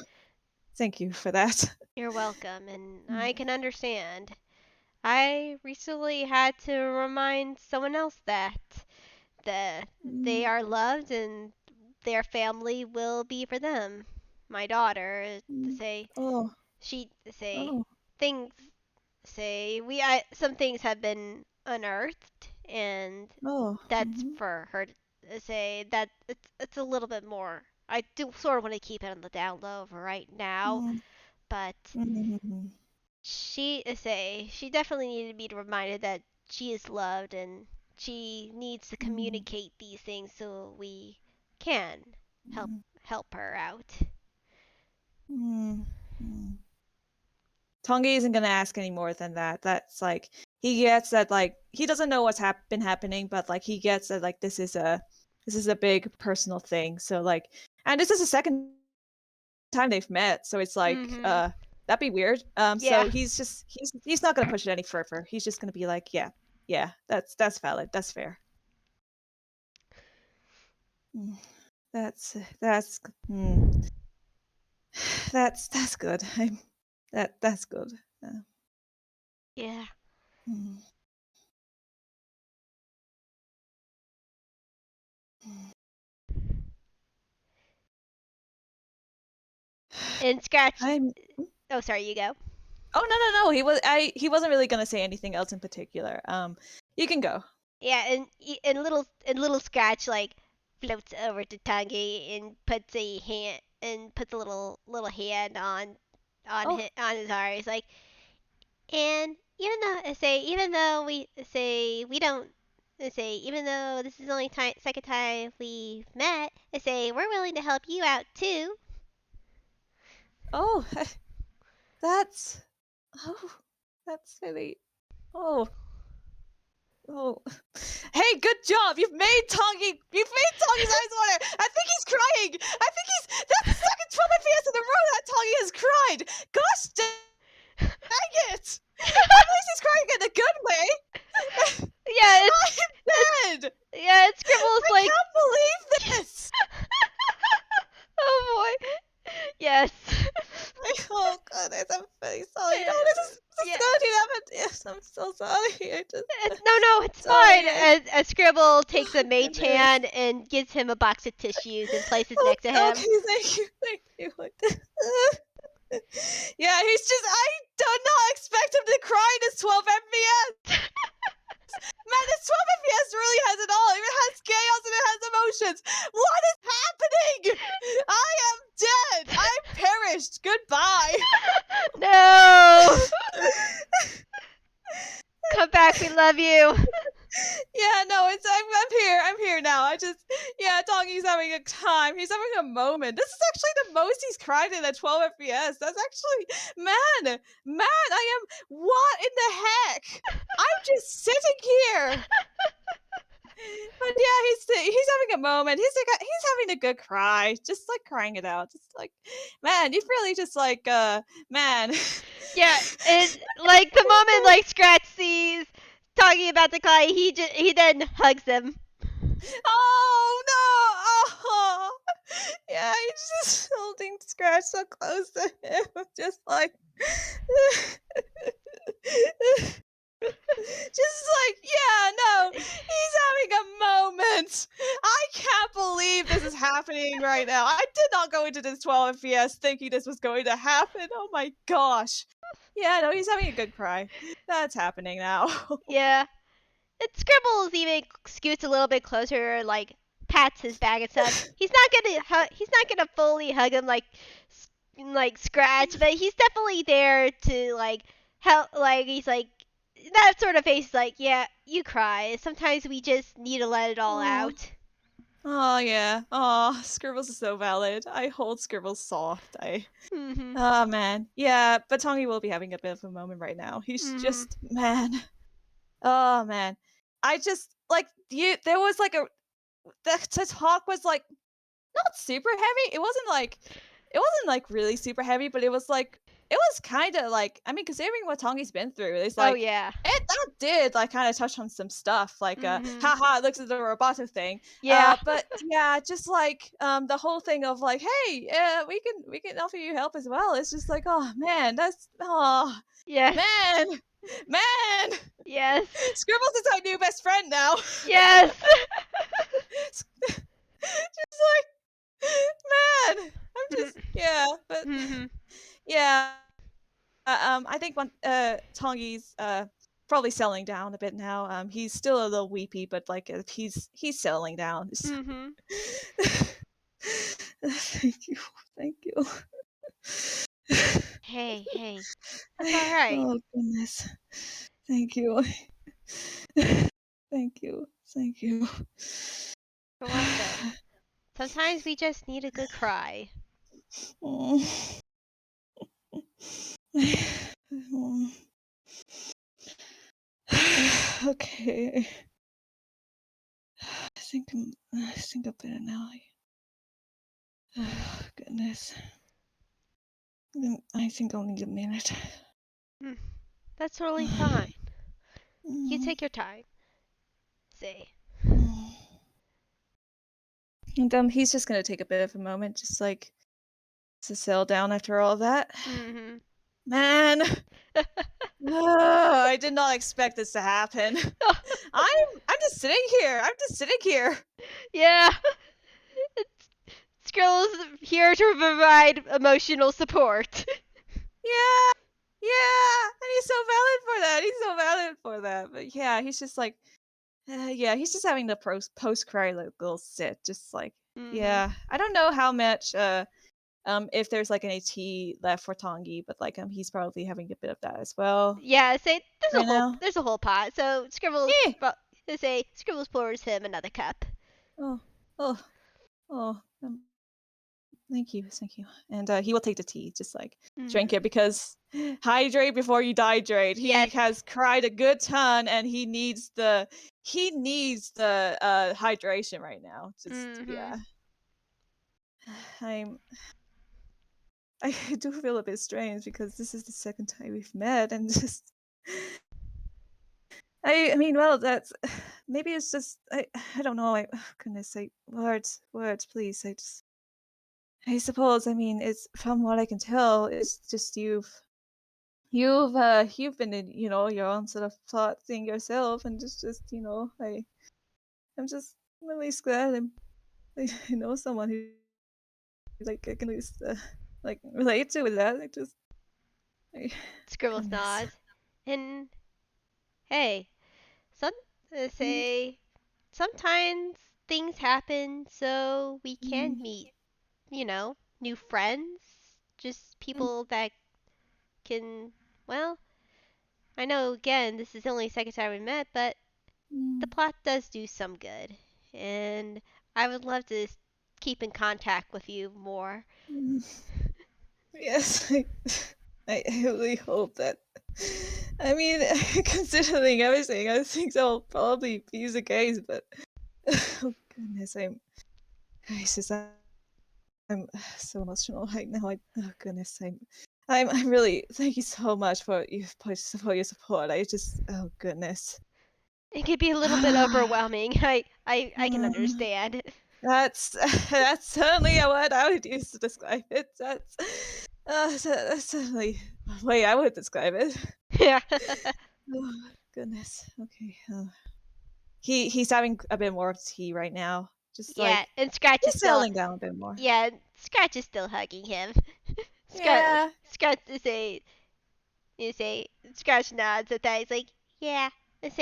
thank you for that. you're welcome, and Mm, I can understand. I recently had to remind someone else that they mm, are loved and their family will be for them. My daughter to mm. say Oh, she say oh, things say some things have been unearthed and oh. that's Mm-hmm, for her to say that it's a little bit more. I do sort of want to keep it on the down low for right now, mm, but mm-hmm, she definitely needed to be reminded that she is loved and she needs to mm-hmm, communicate these things so we can help mm-hmm, help her out. mm-hmm. Tongi isn't gonna ask any more than that. That's like he gets that like he doesn't know what's been happening, but like he gets that like this is a big personal thing. So like, and this is the second time they've met, so it's like Mhm. that'd be weird. Yeah. So he's not gonna push it any further. He's just gonna be like, yeah, that's valid, that's fair. Mm, that's mm, that's good. That's good. Uh, Yeah. mm, And Scratch. I'm Oh, sorry. You go. Oh no. He wasn't really gonna say anything else in particular. You can go. Yeah, and little Scratch like floats over to Tanguy and puts a little hand Oh, on his arm. He's like, and even though we say we don't say even though this is the only second time we've met, I say we're willing to help you out too. oh, that's oh, that's really oh oh. Hey, good job! You've made Tongi's eyes water. I think he's crying. I think that's the second 12 FPS in a row that Tongi has cried. Gosh dang it! At least he's crying in a good way. Yeah, I'm dead. yeah, it's Scribbles I like can't believe this. oh boy. Yes. Oh goodness, I'm very sorry. No, this is Yeah. gonna do that, but yes, I'm so sorry. I just No, it's sorry. fine. As Scribble takes Oh a mage goodness. hand and gives him a box of tissues and places next to him. Okay, thank you. Yeah, he's just I do not expect him to cry in his 12 FPS. Man, this 12 FPS really has it all. It has chaos and it has emotions. What is happening? I am dead. I'm perished. Goodbye. No! Come back, we love you. Yeah, no, I'm here. I'm here now. Yeah, Doggy's having a time. He's having a moment. This is actually the most he's cried in at 12 FPS. That's actually I am what in the heck? I'm just sitting here. But yeah, he's having a moment. He's having a good cry, just like crying it out. Just like, man, you've really just like man. Yeah, and like the moment like Scratch sees talking about the guy, he then hugs him. Oh no! Oh, yeah, he's just holding Scratch so close to him, just like, just like, yeah, no, he's having a moment. I can't believe this is happening right now. I did not go into this 12 FPS thinking this was going to happen. Oh my gosh. Yeah, no, he's having a good cry. That's happening now. Yeah. And Scribbles even scoots a little bit closer, like pats his back and stuff. He's not gonna fully hug him like Scratch, but he's definitely there to like help. Like he's like that sort of face, like yeah, you cry. Sometimes we just need to let it all Oh. out. Oh yeah. Oh, Scribbles is so valid. I hold Scribbles soft. Mhm. Oh man. Yeah, but Tongi will be having a bit of a moment right now. He's Mhm. just man. Oh man. I just like there was like the talk was like not super heavy. It wasn't like really super heavy, but it was kind of like, I mean, considering what Tongi's been through, it's Oh like yeah. it that did like kind of touch on some stuff like Mhm. haha, it looks at the roboto thing. Yeah. But yeah, just like the whole thing of like, hey, we can offer you help as well. It's just like, oh man, that's oh Yes. man, man. Yes. Scribbles is our new best friend now. Yes. Just like, man, I'm just yeah, but Mhm. yeah, I think when Tongi's probably settling down a bit now. He's still a little weepy, but like he's settling down. Mhm. Thank you, thank you. Hey, hey. That's all right. Oh goodness, thank you, thank you, thank you. You're welcome. Sometimes we just need a good cry. Oh. Okay. I think I'm better now. Oh, goodness. I think I'll need a minute. Mm, that's totally fine. You Mm, take your time. Say. mm. And he's just gonna take a bit of a moment, just like to settle down after all that. Mhm. Man, I did not expect this to happen. I'm just sitting here. I'm just sitting here. Yeah. Skrill's here to provide emotional support. Yeah, yeah, and he's so valid for that. He's so valid for that. But yeah, he's just like, yeah, he's just having the post cry like little sit, just like, Mhm. yeah. I don't know how much if there's like any tea left for Tongi, but like he's probably having a bit of that as well Yeah, say right now. there's a whole pot. So Yeah. Scribbles pours him another cup. Oh, oh, oh. Thank you, thank you. And he will take the tea, just like Mhm. drink it because hydrate before you dehydrate. He Yes. has cried a good ton, and he needs the hydration right now. Just yeah, Mhm. I'm I do feel a bit strange because this is the second time we've met, and just I mean, well, that's maybe it's just I don't know. Goodness, words, please. I suppose, I mean, it's from what I can tell, it's just you've been in, your own sort of thought thing yourself, and just I'm just really glad I know someone who like I can at least like relate to with that. I, Scribbles goodness. nods. And hey, some Mm, say sometimes things happen so we can mm, meet, new friends, just mm, people that can, well, I know again this is the only second time we met, but the mm, plot does do some good. And I would love to keep in contact with you more. mm. Yes, I really hope that. I mean, considering everything, I think that'll probably be the case, but. Oh goodness, it's just I'm so emotional right now. Oh goodness, I'm really thank you so much for your support. I just oh goodness. It can be a little bit overwhelming. I can Mm, understand. that's that's certainly a word I would use to describe it. That's certainly a way I would describe it. Yeah. Oh goodness. Okay. He's having a bit more tea right now. Just Yeah, like and Scratch is he's still settling down a bit more. yeah, Scratch is still hugging him. Scratch Yeah. Scratch Scratch nods at that. He's like, yeah. We'll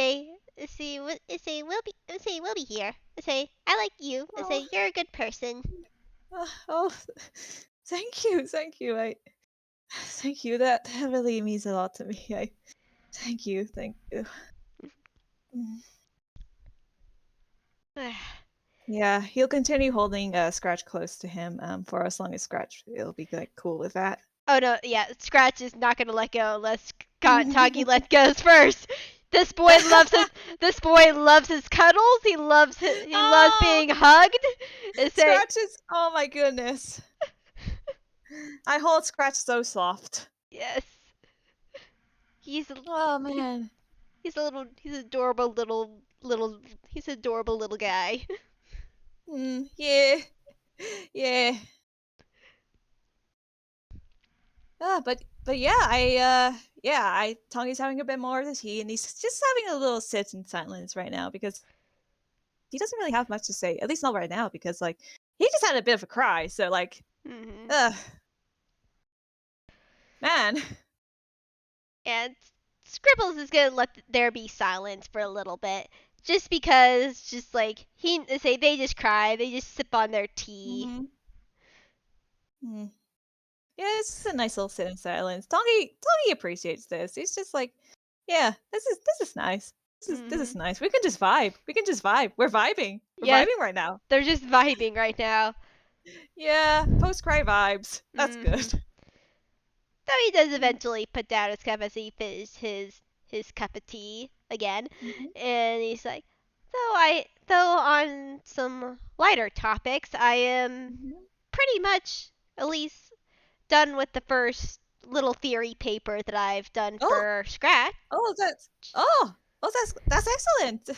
be here. I like you. Oh, You're a good person. oh, thank you. Thank you. That really means a lot to me. Thank you. Thank you. Mm. Yeah, he'll continue holding Scratch close to him for as long as Scratch will be like cool with that. Oh no, yeah, Scratch is not gonna let go unless Tanguy let goes first. This boy loves his cuddles. He loves Oh, being hugged. Say Scratch is oh my goodness. I hold Scratch so soft. yes. He's a, Oh man. he's adorable little guy. Yeah. Yeah. But yeah, I Tongi's having a bit more of the tea, and he's just having a little sit in silence right now because he doesn't really have much to say. At least not right now, because like he just had a bit of a cry. So like, Hmm. uh, man. And Scribbles is gonna let there be silence for a little bit, just because, just like they just cry, they just sip on their tea. Mm-hmm. Mm. Yeah, it's just a nice little sit in silence. Tongi appreciates this. He's just like, yeah, this is nice. This Hmm. is nice. We can just vibe. We can just vibe. We're vibing. We're Yes, vibing right now. they're just vibing right now. Yeah, post cry vibes. That's Hmm. good. Though he does eventually put down his cup as he finishes his cup of tea again, Mm-hmm. and he's like, though on some lighter topics, I am Mm-hmm. pretty much at least done with the first little theory paper that I've done Oh, for Scratch. oh, that's excellent.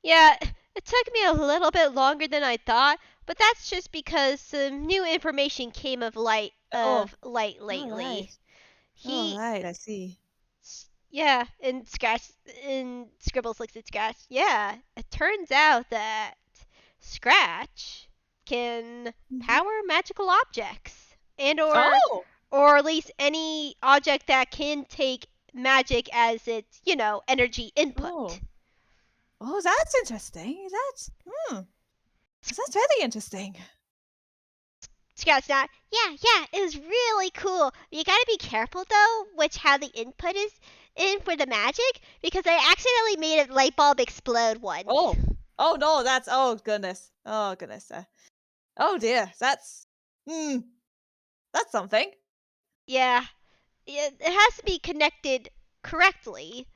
Yeah, it took me a little bit longer than I thought, but that's just because some new information came Oh, of light all right, lately. all He right. I see. Yeah, and Scribbles looks at Scratch. Yeah, it turns out that Scratch can Mm-hmm. power magical objects, and Oh, or at least any object that can take magic as its energy input. oh, oh. That's interesting. That's very interesting. Scratch not. Yeah, it was really cool. You gotta be careful though, how the input is in for the magic, because I accidentally made a light bulb explode once. Oh, oh no. That's oh goodness. Oh goodness. Oh dear. Hmm. That's something. Yeah, it has to be connected correctly.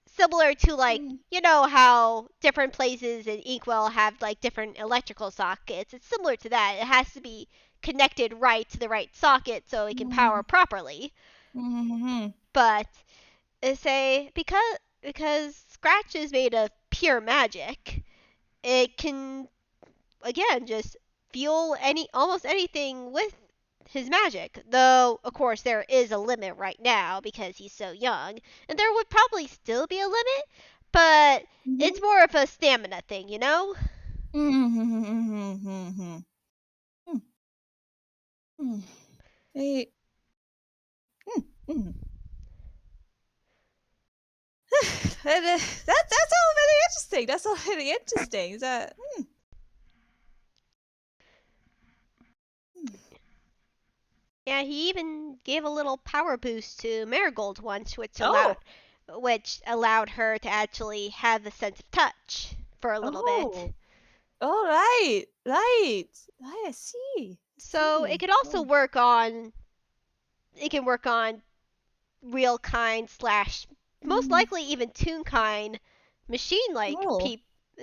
Similar to, like, Mm-hmm. how different places in Inkwell have like different electrical sockets. It's similar to that. It has to be connected right to the right socket so it can power properly. Mm-hmm. But say because Scratch is made of pure magic, it can again just fuel almost anything with his magic. Though of course there is a limit right now because he's so young, and there would probably still be a limit, but it's more of a stamina thing, you know? Mm-hmm. Hey. Mm. That's all very interesting. That's all very interesting. Is that? Mm. Yeah, he even gave a little power boost to Marigold once, Oh, which allowed her to actually have the sense of touch for a little bit. oh, all right, right. I see. I So it see. could also Oh, work on it can work on real kind slash most mm. likely even Toonkind machine like Oh,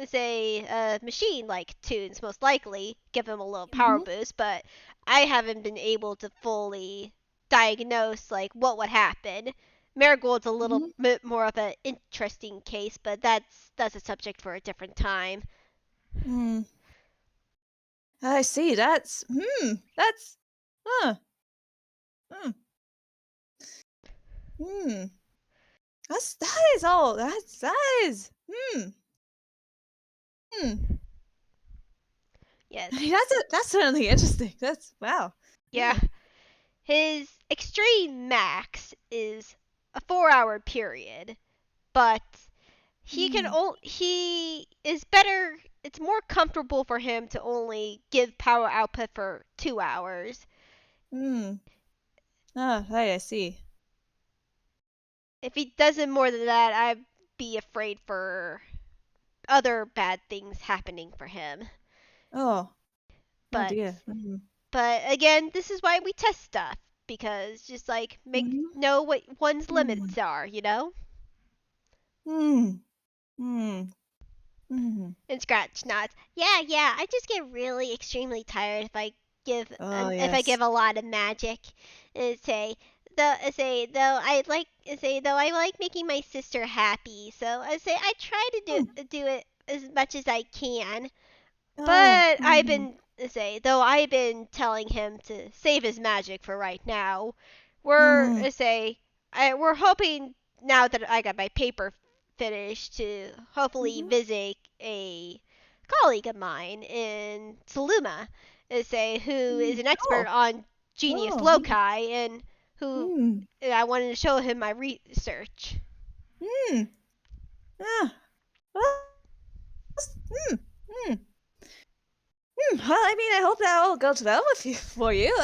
say a machine like Toons most likely give him a little power Mhm. boost, but I haven't been able to fully diagnose like what would happen. Marigold's a little Mhm. bit more of an interesting case, but that's a subject for a different time. Mm. I see. That's That's huh. Hmm. Hmm. That is all. That is. Hmm. Yes. I mean, that's certainly interesting. That's wow. Yeah. His extreme max is a 4-hour period, but Hmm. he is better. It's more comfortable for him to only give power output for 2 hours. Hmm. Ah, right. I see. If he does it more than that, I'd be afraid for other bad things happening for him. Oh. Oh But dear. Hmm. but again, this is why we test stuff because just like make Hmm. know what one's Hmm. limits are, you know? Hmm. Hmm. Hmm. And Scratch nods. Yeah, yeah. I just get really extremely tired Oh if I yes. give a lot of magic. And say though I like making my sister happy. So I say I try to Hmm. do it as much as I can. Oh. But Hmm. I've been telling him to save his magic for right now. Hmm. We're hoping now that I got my paper finished to hopefully Hmm. visit a colleague of mine in Saluma, who is an expert Oh. on genius Oh. loci and who Hmm. and I wanted to show him my research. Hmm. Ah. Well, hmm. Hmm. Well, I mean, I hope that all goes well with you for you.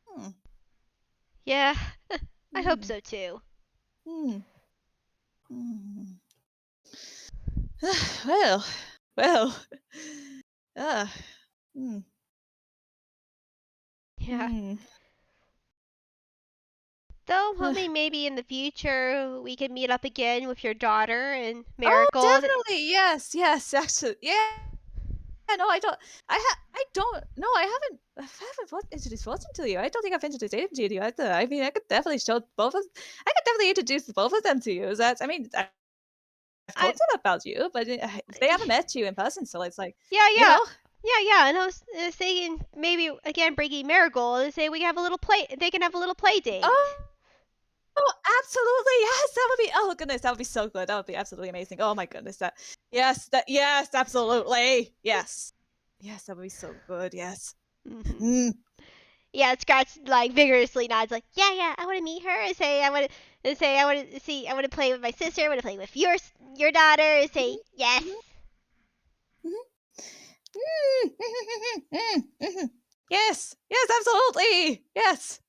Hmm. Yeah, I hope Hmm. so too. Hmm. Hmm. Well, well. Ah. Hmm. Yeah. Hmm. Though I'm hoping maybe in the future we can meet up again with your daughter and Oh, Marigold. definitely. Yes. Yes. Actually. Yeah. No, I don't. I don't. No, I haven't. I haven't introduced Watson to you. I don't think I've introduced Aiden to you either. I mean, I could definitely show both of. I could definitely introduce both of them to you. That's. I mean, I've told I them about you, but they haven't met you in person, so it's like, yeah, you yeah. know. Yeah, yeah, and I was thinking maybe again bringing Marigold and say we can have a little play. They can have a little play date. Oh, oh, absolutely. Yes, that would be. Oh goodness, that would be so good. That would be absolutely amazing. Oh my goodness, that. Yes, that. Yes, absolutely. Yes, yes, that would be so good. Yes. Hmm. Mm. Yeah, Scratch like vigorously nods like, yeah, yeah, I want to meet her. And say I want to see, I want to play with my sister. I want to play with your daughter. And say Mhm, yes. mhm, mhm. Mm, yes, yes, absolutely. Yes,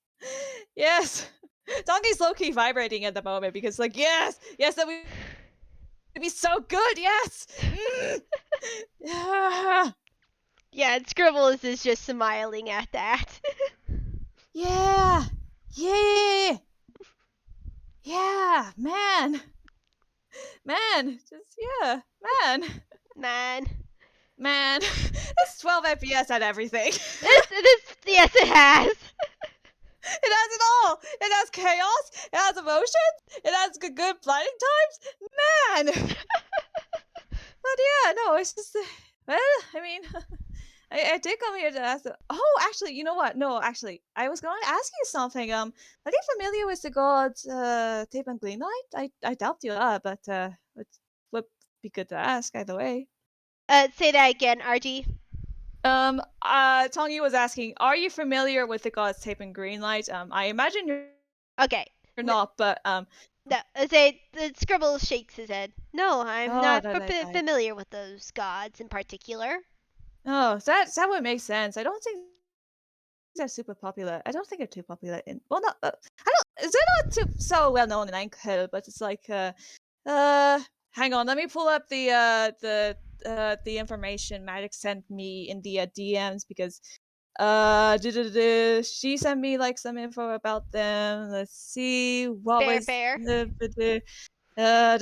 yes. Donkey's low key vibrating at the moment because, like, yes, yes, that would be so good. Yes. Mm. Yeah, Yeah, and Scribbles is just smiling at that. yeah, yeah, yeah, man, man, just yeah, man, Man. man. It's 12 FPS at everything. Yes, it has. It has it all. It has chaos. It has emotions. It has good blinding times. Man. But yeah, no, it's just well, I mean, I did come here to ask. Oh, actually, you know what? No, actually, I was going to ask you something. Are you familiar with the gods Tape and Greenlight? I doubt you are, but it would be good to ask either way. Say that again, Argee. Tongi was asking, are you familiar with the gods Tape and Greenlight? I imagine Okay. you're not, but No, say the Scribble shakes his head. No, I'm oh, not that. familiar with those gods in particular. Oh, that would make sense. I don't think they're super popular. I don't think they're too popular in. Well, not. I don't. They're not too so well known in Anchor, but it's like uh. Hang on, let me pull up the information Magic sent me in the DMs because she sent me like some info about them. Let's see what Fair, was fair. All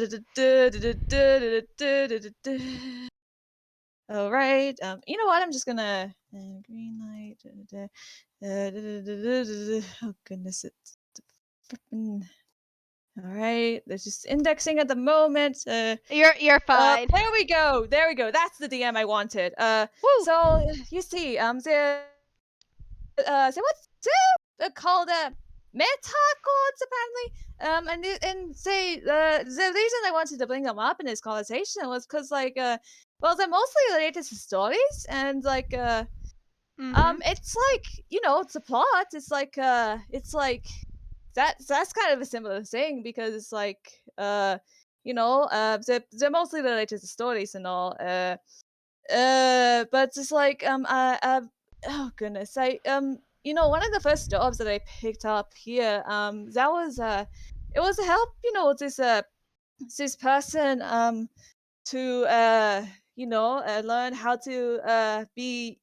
right. You know what? I'm just gonna green light. Oh goodness, it's frippin'. All right. They're just indexing at the moment. You're fine. There we go. There we go. That's the DM I wanted. Woo. So you see, so what's called meta chords apparently. And say the reason I wanted to bring them up in this conversation was because like well they're mostly related to stories and like Mhm. it's like it's a plot. It's like that's kind of a similar thing because it's like they're mostly related to stories and all. But it's like oh goodness, one of the first jobs that I picked up here, that was it was to help this person to learn how to be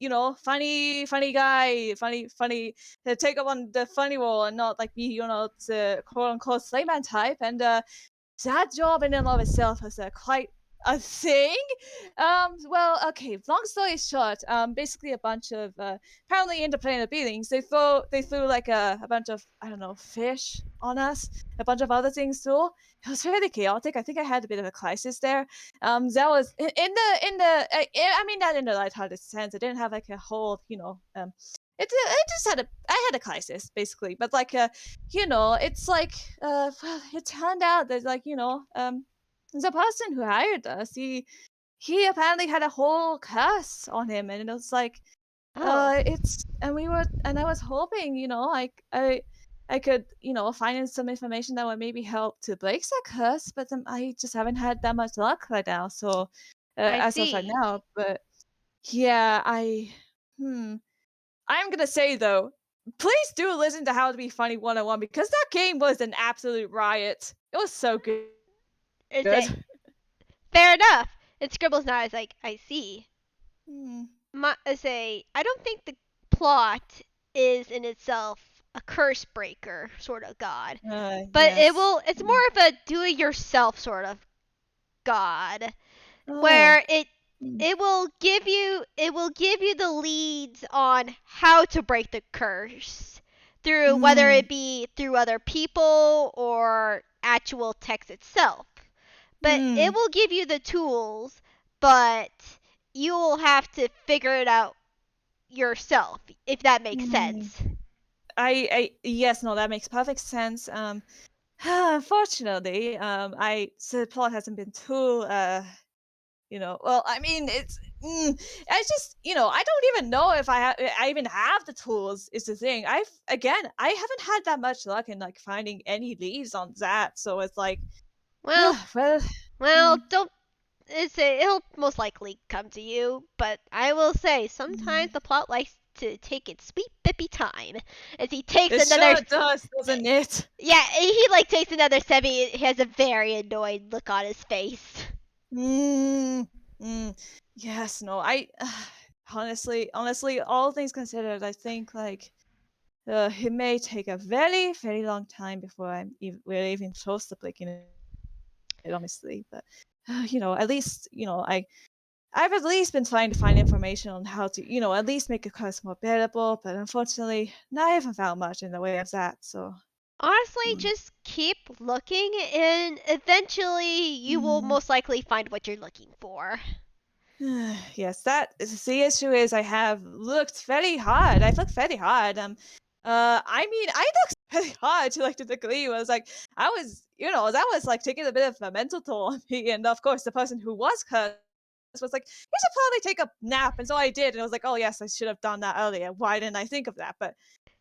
funny guy, funny to take up on the funny role and not like be the quote unquote slayman type and that job in and of itself is quite a thing. Well, okay. Long story short, basically a bunch of apparently interplanar beings. They threw like a bunch of I don't know fish on us, a bunch of other things too. It was really chaotic. I think I had a bit of a crisis there. That was I mean not in the lighthearted sense. I didn't have like a whole it just had a I had a crisis basically, but like it's like well, it turned out that like the person who hired us, he apparently had a whole curse on him, and it was like Oh, it's and we were and I was hoping like I could find some information that would maybe help to break that curse, but I just haven't had that much luck right now. So I as of right see. now, but yeah, hmm. I'm gonna say though, please do listen to How to Be Funny 101 because that game was an absolute riot. It was so good. Is it Good. fair enough? And Scribbles now is like, I see. Hmm. I say, I don't think the plot is in itself a curse breaker sort of god, but Yes. it's more of a do it yourself sort of god Oh. where Mm. it will give you the leads on how to break the curse through whether Mm. it be through other people or actual text itself. But it Mm. will give you the tools, but you will have to figure it out yourself, if that makes Mm. sense. I yes, no, that makes perfect sense. Unfortunately, the plot hasn't been too well, I mean, I just I don't even know if I even have the tools. Is the thing. I haven't had that much luck in like finding any leads on that. So it's like, Well, well, well, mm, don't it'll most likely come to you, but I will say sometimes mm. the plot likes to take its sweet bippy time as he takes It another. sure does, doesn't it? Yeah, he like takes another semi. He has a very annoyed look on his face. Mm, yes, no, honestly, all things considered, I think like it may take a very, very long time before we're even close to breaking it, honestly. But at least I've at least been trying to find information on how to at least make a quest more bearable. But unfortunately, I haven't found much in the way of that. So. Honestly, Mm. just keep looking, and eventually you will Mm. most likely find what you're looking for. Yes, that is the issue. Is I have looked very hard. I've looked very hard. I mean, I looked very hard to like the degree was like I was, that was like taking a bit of a mental toll on me. And of course, the person who was cursed was like, "You should probably take a nap," and so I did. And I was like, "Oh yes, I should have done that earlier. Why didn't I think of that?" But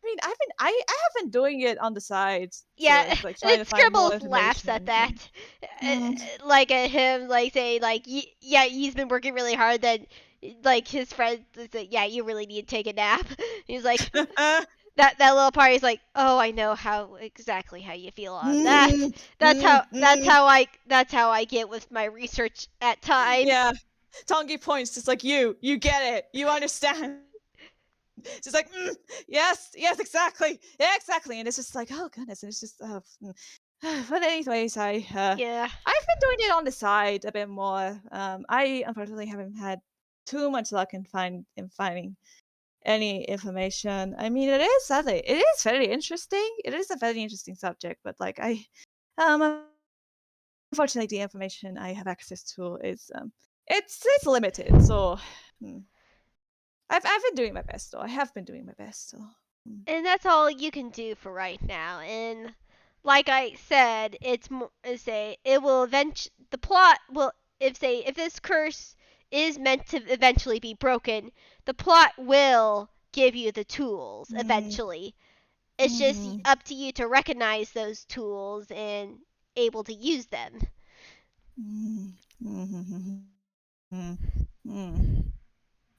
I mean, I have been doing it on the side, sort Yeah, of like trying to find more Scribbles laughs at information. that. Mm. Like at him, like saying, like, yeah, he's been working really hard. Then, like his friend is like, yeah, you really need to take a nap. He's like, that little part. He's like, oh, I know how exactly how you feel on that. Mm, mm. That's how I get with my research at times. Yeah. Tanguy points, just like you get it, you understand. She's like, yes, yes, exactly, yeah, exactly, and it's just like, oh goodness, and it's just, But anyways, Yeah. I've been doing it on the side a bit more. I unfortunately haven't had too much luck in finding any information. I mean, it is very interesting. It is a very interesting subject, but like um unfortunately the information I have access to is it's limited. So mm, I've been doing my best though. I have been doing my best. So mm. And that's all you can do for right now. And like I said, say it will the plot will if this curse is meant to eventually be broken, the plot will give you the tools Mm, eventually. It's just mhm, up to you to recognize those tools and able to use them. mm, mhm, mm, mm.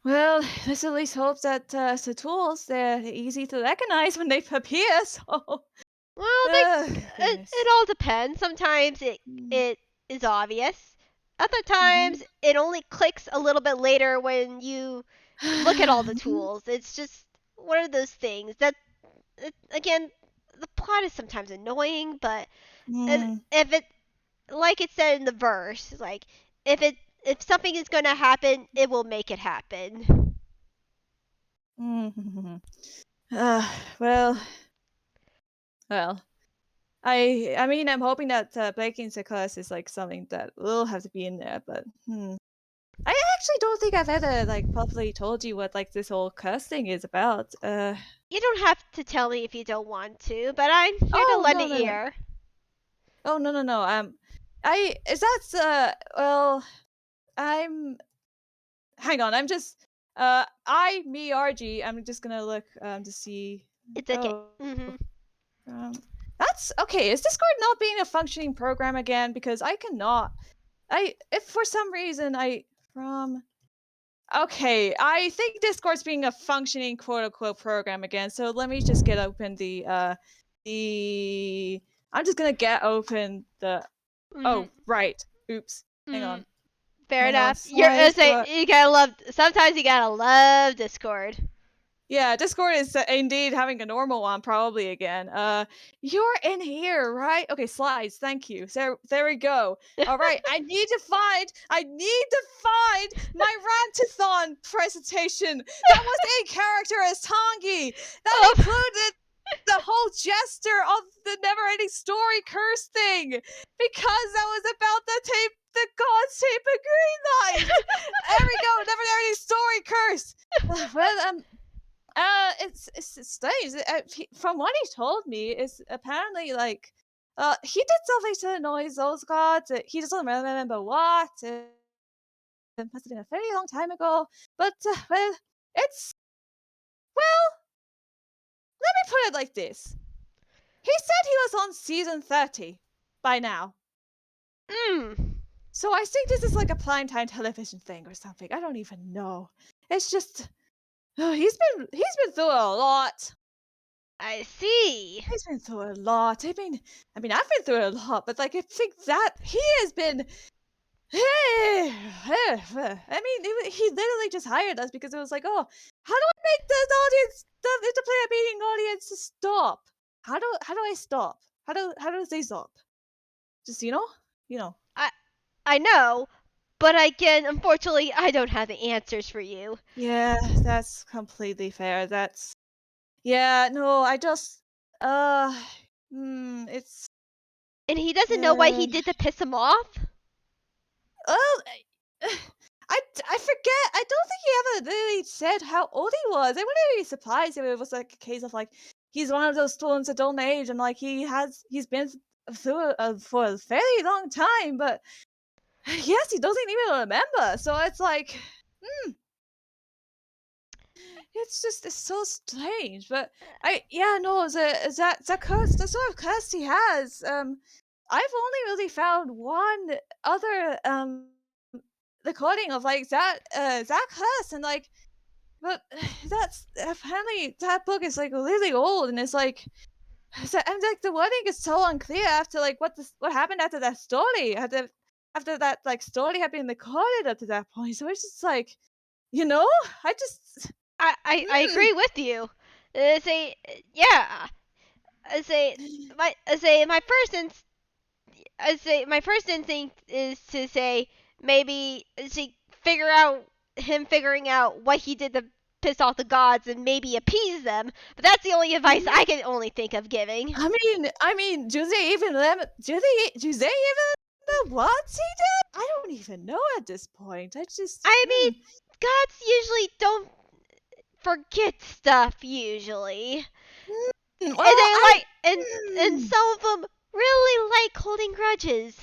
Well, let's at least hope that the tools they're easy to recognize when they appear. So, Well, it goodness. all depends. Sometimes Mm. it is obvious. Other times Mhm. it only clicks a little bit later when you look at all the tools. It's just one of those things that again, the plot is sometimes annoying, but Mm, if it like it said in the verse, like if something is going to happen, it will make it happen. mhm. Well, well. I mean, I'm hoping that breaking the curse is like something that will have to be in there, but I actually don't think I've ever like properly told you what like this whole curse thing is about. You don't have to tell me if you don't want to, but I'm here to Oh lend no an no no. ear. Oh no no no. I is that well I'm hang on. I'm just Argee. I'm just gonna look to see. It's okay. Oh. Mhm. Um, that's okay. Is Discord not being a functioning program again? Because I cannot. If for some reason I from okay, I think Discord's being a functioning quote unquote program again. So let me just get open the I'm just gonna get open the Mhm. oh right. Oops. Hang Mhm. on. Fair Hang on. enough. Slice what You gotta love. Sometimes you gotta love Discord. yeah, Discord is indeed having a normal one probably again. You're in here, right? Okay, slides. Thank you. There we go. All right, I need to find my Rantathon presentation. That was a character as Tanguy. That Oh. included the whole gesture of the never-ending story curse thing because that was about the gods tape of green light. There we go, never-ending story curse. It's strange. From what he told me, is apparently like, he did something to annoy those gods. He doesn't remember what. It must have been a very long time ago. But well, it's well. Let me put it like this. He said he was on season 30 by now. Mm. So I think this is like a primetime television thing or something. I don't even know. It's just oh, he's been through a lot. I see. He's been through a lot. I mean, I've been through a lot, but like, I think that he has been. I mean, he literally just hired us because it was like, oh, how do I make the audience, the player meeting audience stop? How do I stop? How do they stop? Just you know. I I know, but again, unfortunately, I don't have the answers for you. Yeah, that's completely fair. That's yeah. No, I just uh, it's And he doesn't know what uh. he did to piss him off. Well, I forget. I don't think he ever really said how old he was. I wouldn't be surprised if it was like a case of like he's one of those students that don't age and like he's been through it for a fairly long time, but yes, he doesn't even remember. So it's like, it's so strange. But I yeah no that curse the sort of curse he has. I've only really found one other recording of like that curse and like but that's apparently that book is like really old and it's like and like the wording is so unclear after like what happened after that story after that like story had been recorded up to that point so it's just like you know I just I agree with you. Say yeah. I say my first I say my first instinct is to say maybe see figure out him figuring out what he did to piss off the gods and maybe appease them. But that's the only advice I can only think of giving. I mean, do they even know what he did? I don't even know at this point. I mean, gods usually don't forget stuff usually. Well, And they like and some of them really like holding grudges.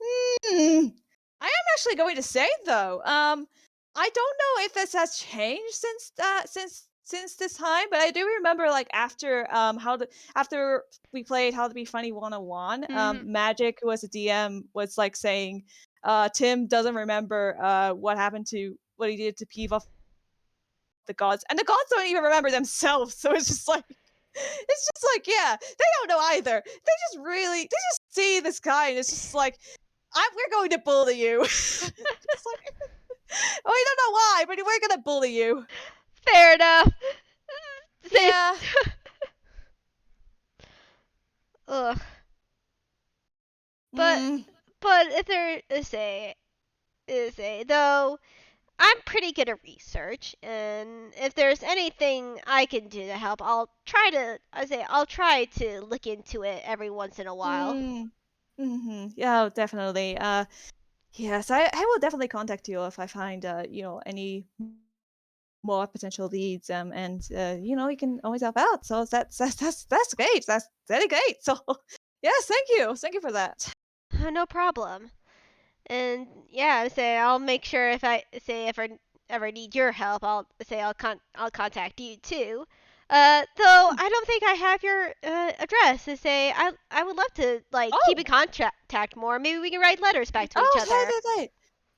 I am actually going to say though, I don't know if this has changed since this time, but I do remember like after after we played How to Be Funny 101, Magic, who was a DM, was like saying Tim doesn't remember what happened to what he did to peeve off the gods, and the gods don't even remember themselves, so it's just like yeah, they don't know either. They just see this guy and it's just like we're going to bully you. Just like, oh, we don't know why, but we're gonna bully you. Fair enough. Yeah. Ugh. Mm. But if there say though, I'm pretty good at research, and if there's anything I can do to help, I'll try to look into it every once in a while. Yeah, definitely. Yes, I will definitely contact you if I find any more potential leads. And you can always help out. So that's great. That's very great. So yes, thank you for that. No problem. And yeah, I'll make sure if I ever need your help, I'll contact you too. Though I don't think I have your address. I would love to like keep in Oh, contact more. Maybe we can write letters back to each oh, other. right.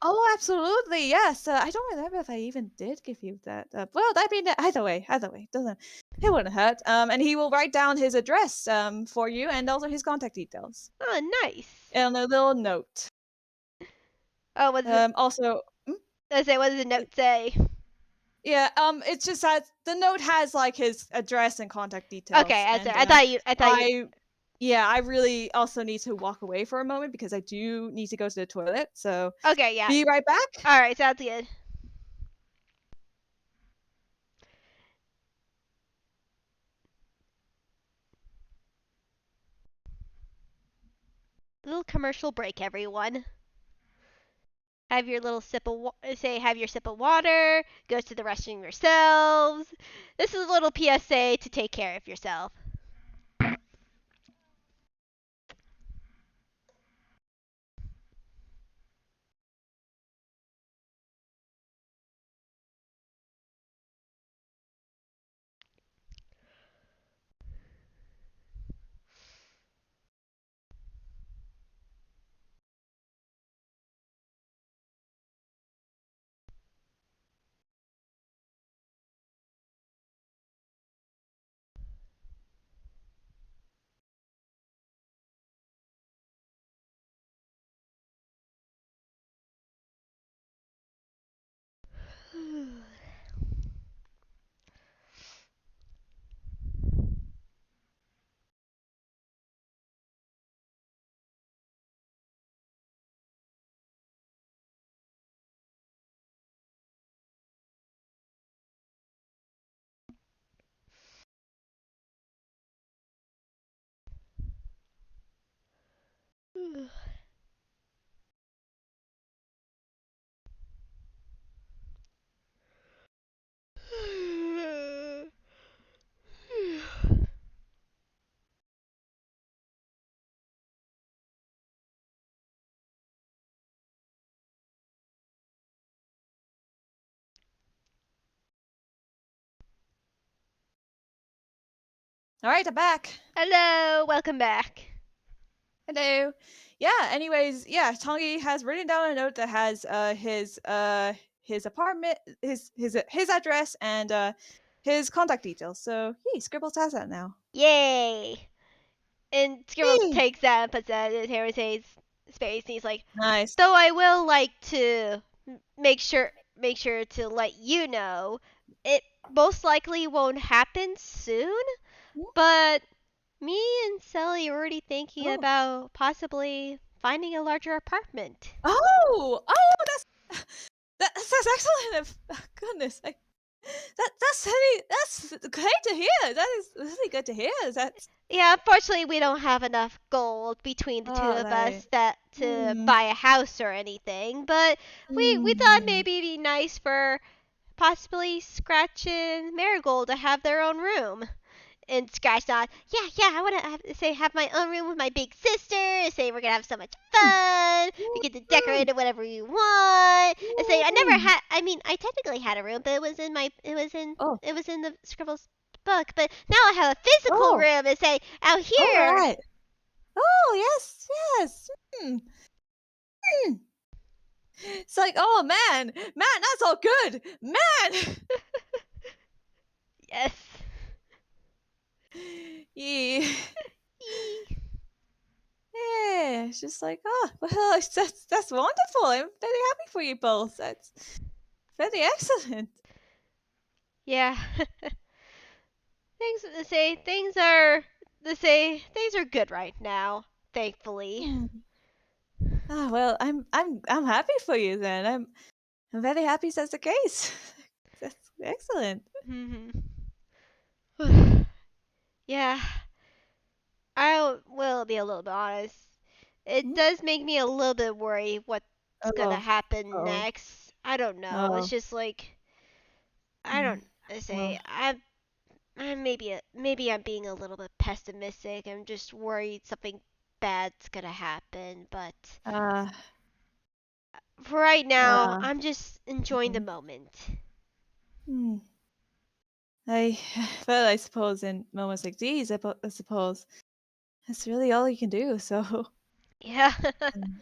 Oh, absolutely, yes. I don't remember if I even did give you that. Well, I mean, either way, doesn't it wouldn't hurt. And he will write down his address for you and also his contact details Oh, nice. and a little note. Oh, Also, what does the note say? yeah, it's just that the note has like his address and contact Okay, details, and I thought you. I really also need to walk away for a moment because I do need to go to the toilet. So Okay, yeah. be right back. All right, sounds good. Little commercial break, everyone. Have your little sip of have your sip of water. Go to the restroom yourselves. This is a little PSA to take care of yourself. All right, I'm back. Hello, welcome back. Hello. Yeah. Anyways, yeah, Tanguy has written down a note that has his apartment, his address, and his contact details. So hey, Scribbles has that now. Yay! And Scribbles Hey, takes that and puts that in Harry's space, and he's like, nice. "Though I will like to make sure to let you know, it most likely won't happen soon, but Me and Sally are already thinking Oh. about possibly finding a larger apartment. Oh, that's excellent. Goodness, that's great to hear. That is really good to hear. That's Yeah, unfortunately, we don't have enough gold between the two of right. us that to Hmm. buy a house or anything. But we thought Hmm. maybe it'd be nice for possibly Scratch and Marigold to have their own room. And Scratch thought, yeah, I want to have my own room with my big sister. Say we're gonna have so much fun. We get to decorate it whatever we want. And say I never Hmm. had. I mean, I technically had a room, but Oh, it was in the Scribbles book. But now I have a physical oh, room. And say out all here. right. Oh, yes, yes. Hmm. Hmm. It's like, oh man, that's all good, man. Yes. Yeah. Yeah, it's just like, oh, well, that's wonderful. I'm very happy for you both. That's very excellent. Yeah. Things are good right now, thankfully. Hmm. Ah, well, I'm happy for you then. I'm very happy that's the case. That's excellent. Mhm. Yeah, I will be a little bit honest. It Hmm? does make me a little bit worried what's gonna Oh, happen oh, next. I don't know. It's oh. just like I Hmm. don't I say Well, I maybe I'm being a little bit pessimistic. I'm just worried something bad's gonna happen. But uh, for right now, uh, I'm just enjoying the mhm. moment. Hmm. I, well, I suppose in moments like these, I suppose that's really all you can do. So, Yeah. mm.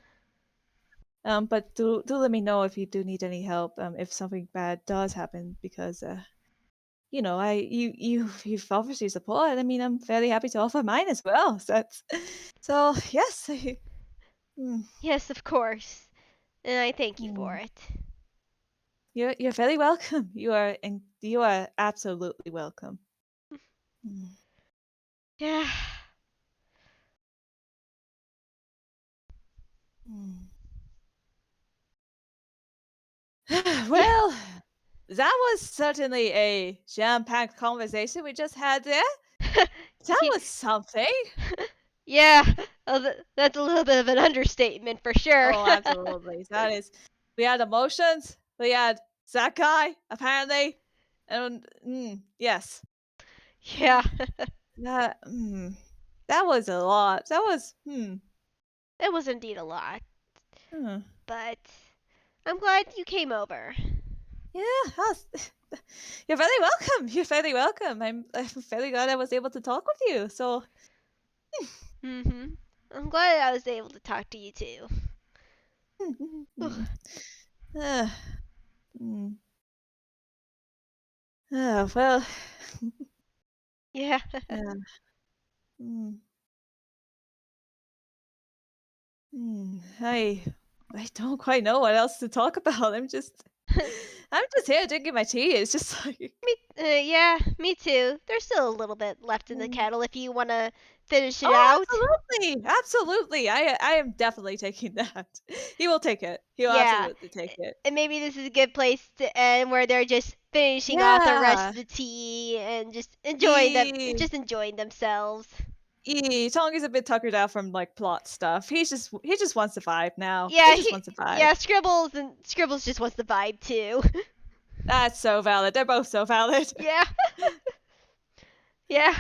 But do let me know if you do need any help. If something bad does happen, because you've obviously support. I mean, I'm very happy to offer mine as well. So that's so yes. Mm, Yes, of course. And I thank you for mm. it. You're very welcome. You are absolutely welcome. Mm, Yeah. mm. Yeah. Well, that was certainly a jam-packed conversation we just had there. That Yeah. was something. Yeah. That's a little bit of an understatement for sure. Oh, absolutely. That is. We had emotions. We had Sakai, apparently, and yes, Yeah. that that was a lot. That was It was indeed a lot. hmm. But I'm glad you came over. Yeah. You're very welcome. You're very welcome. I'm very glad I was able to talk with you. So Mhm. I'm glad I was able to talk to you too. mm, uh, mm, well, Yeah. yeah. Mm, I don't quite know what else to talk about. I'm just here drinking my tea. It's just like Yeah, me too. There's still a little bit left in the mm. kettle if you want to finish it Oh, out. absolutely, absolutely. I am definitely taking that. He will take it. He will Yeah. absolutely take it. And maybe this is a good place to end where they're just finishing off the rest Yeah. of the tea and E just enjoying themselves. Tong is a bit tuckered out from like plot stuff. He just wants to vibe now. He Yeah, just wants to vibe. yeah, Scribbles just wants the vibe too. That's so valid. They're both so valid. Yeah. Yeah.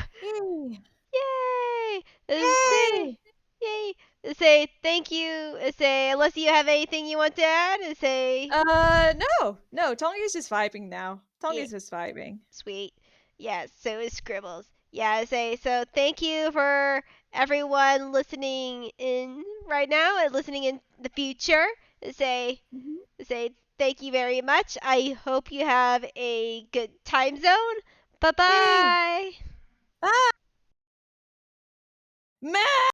Yay! Yay! Yay! Yay! Say thank you. Say unless you have anything you want to add. Say No. Tong is just vibing now. Tong yeah, is just vibing. sweet. Yeah, so is Scribbles. Yeah, say so thank you for everyone listening in right now and listening in the future. Say Mhm. say thank you very much. I hope you have a good time zone. Bye Yay! bye. Bye, man.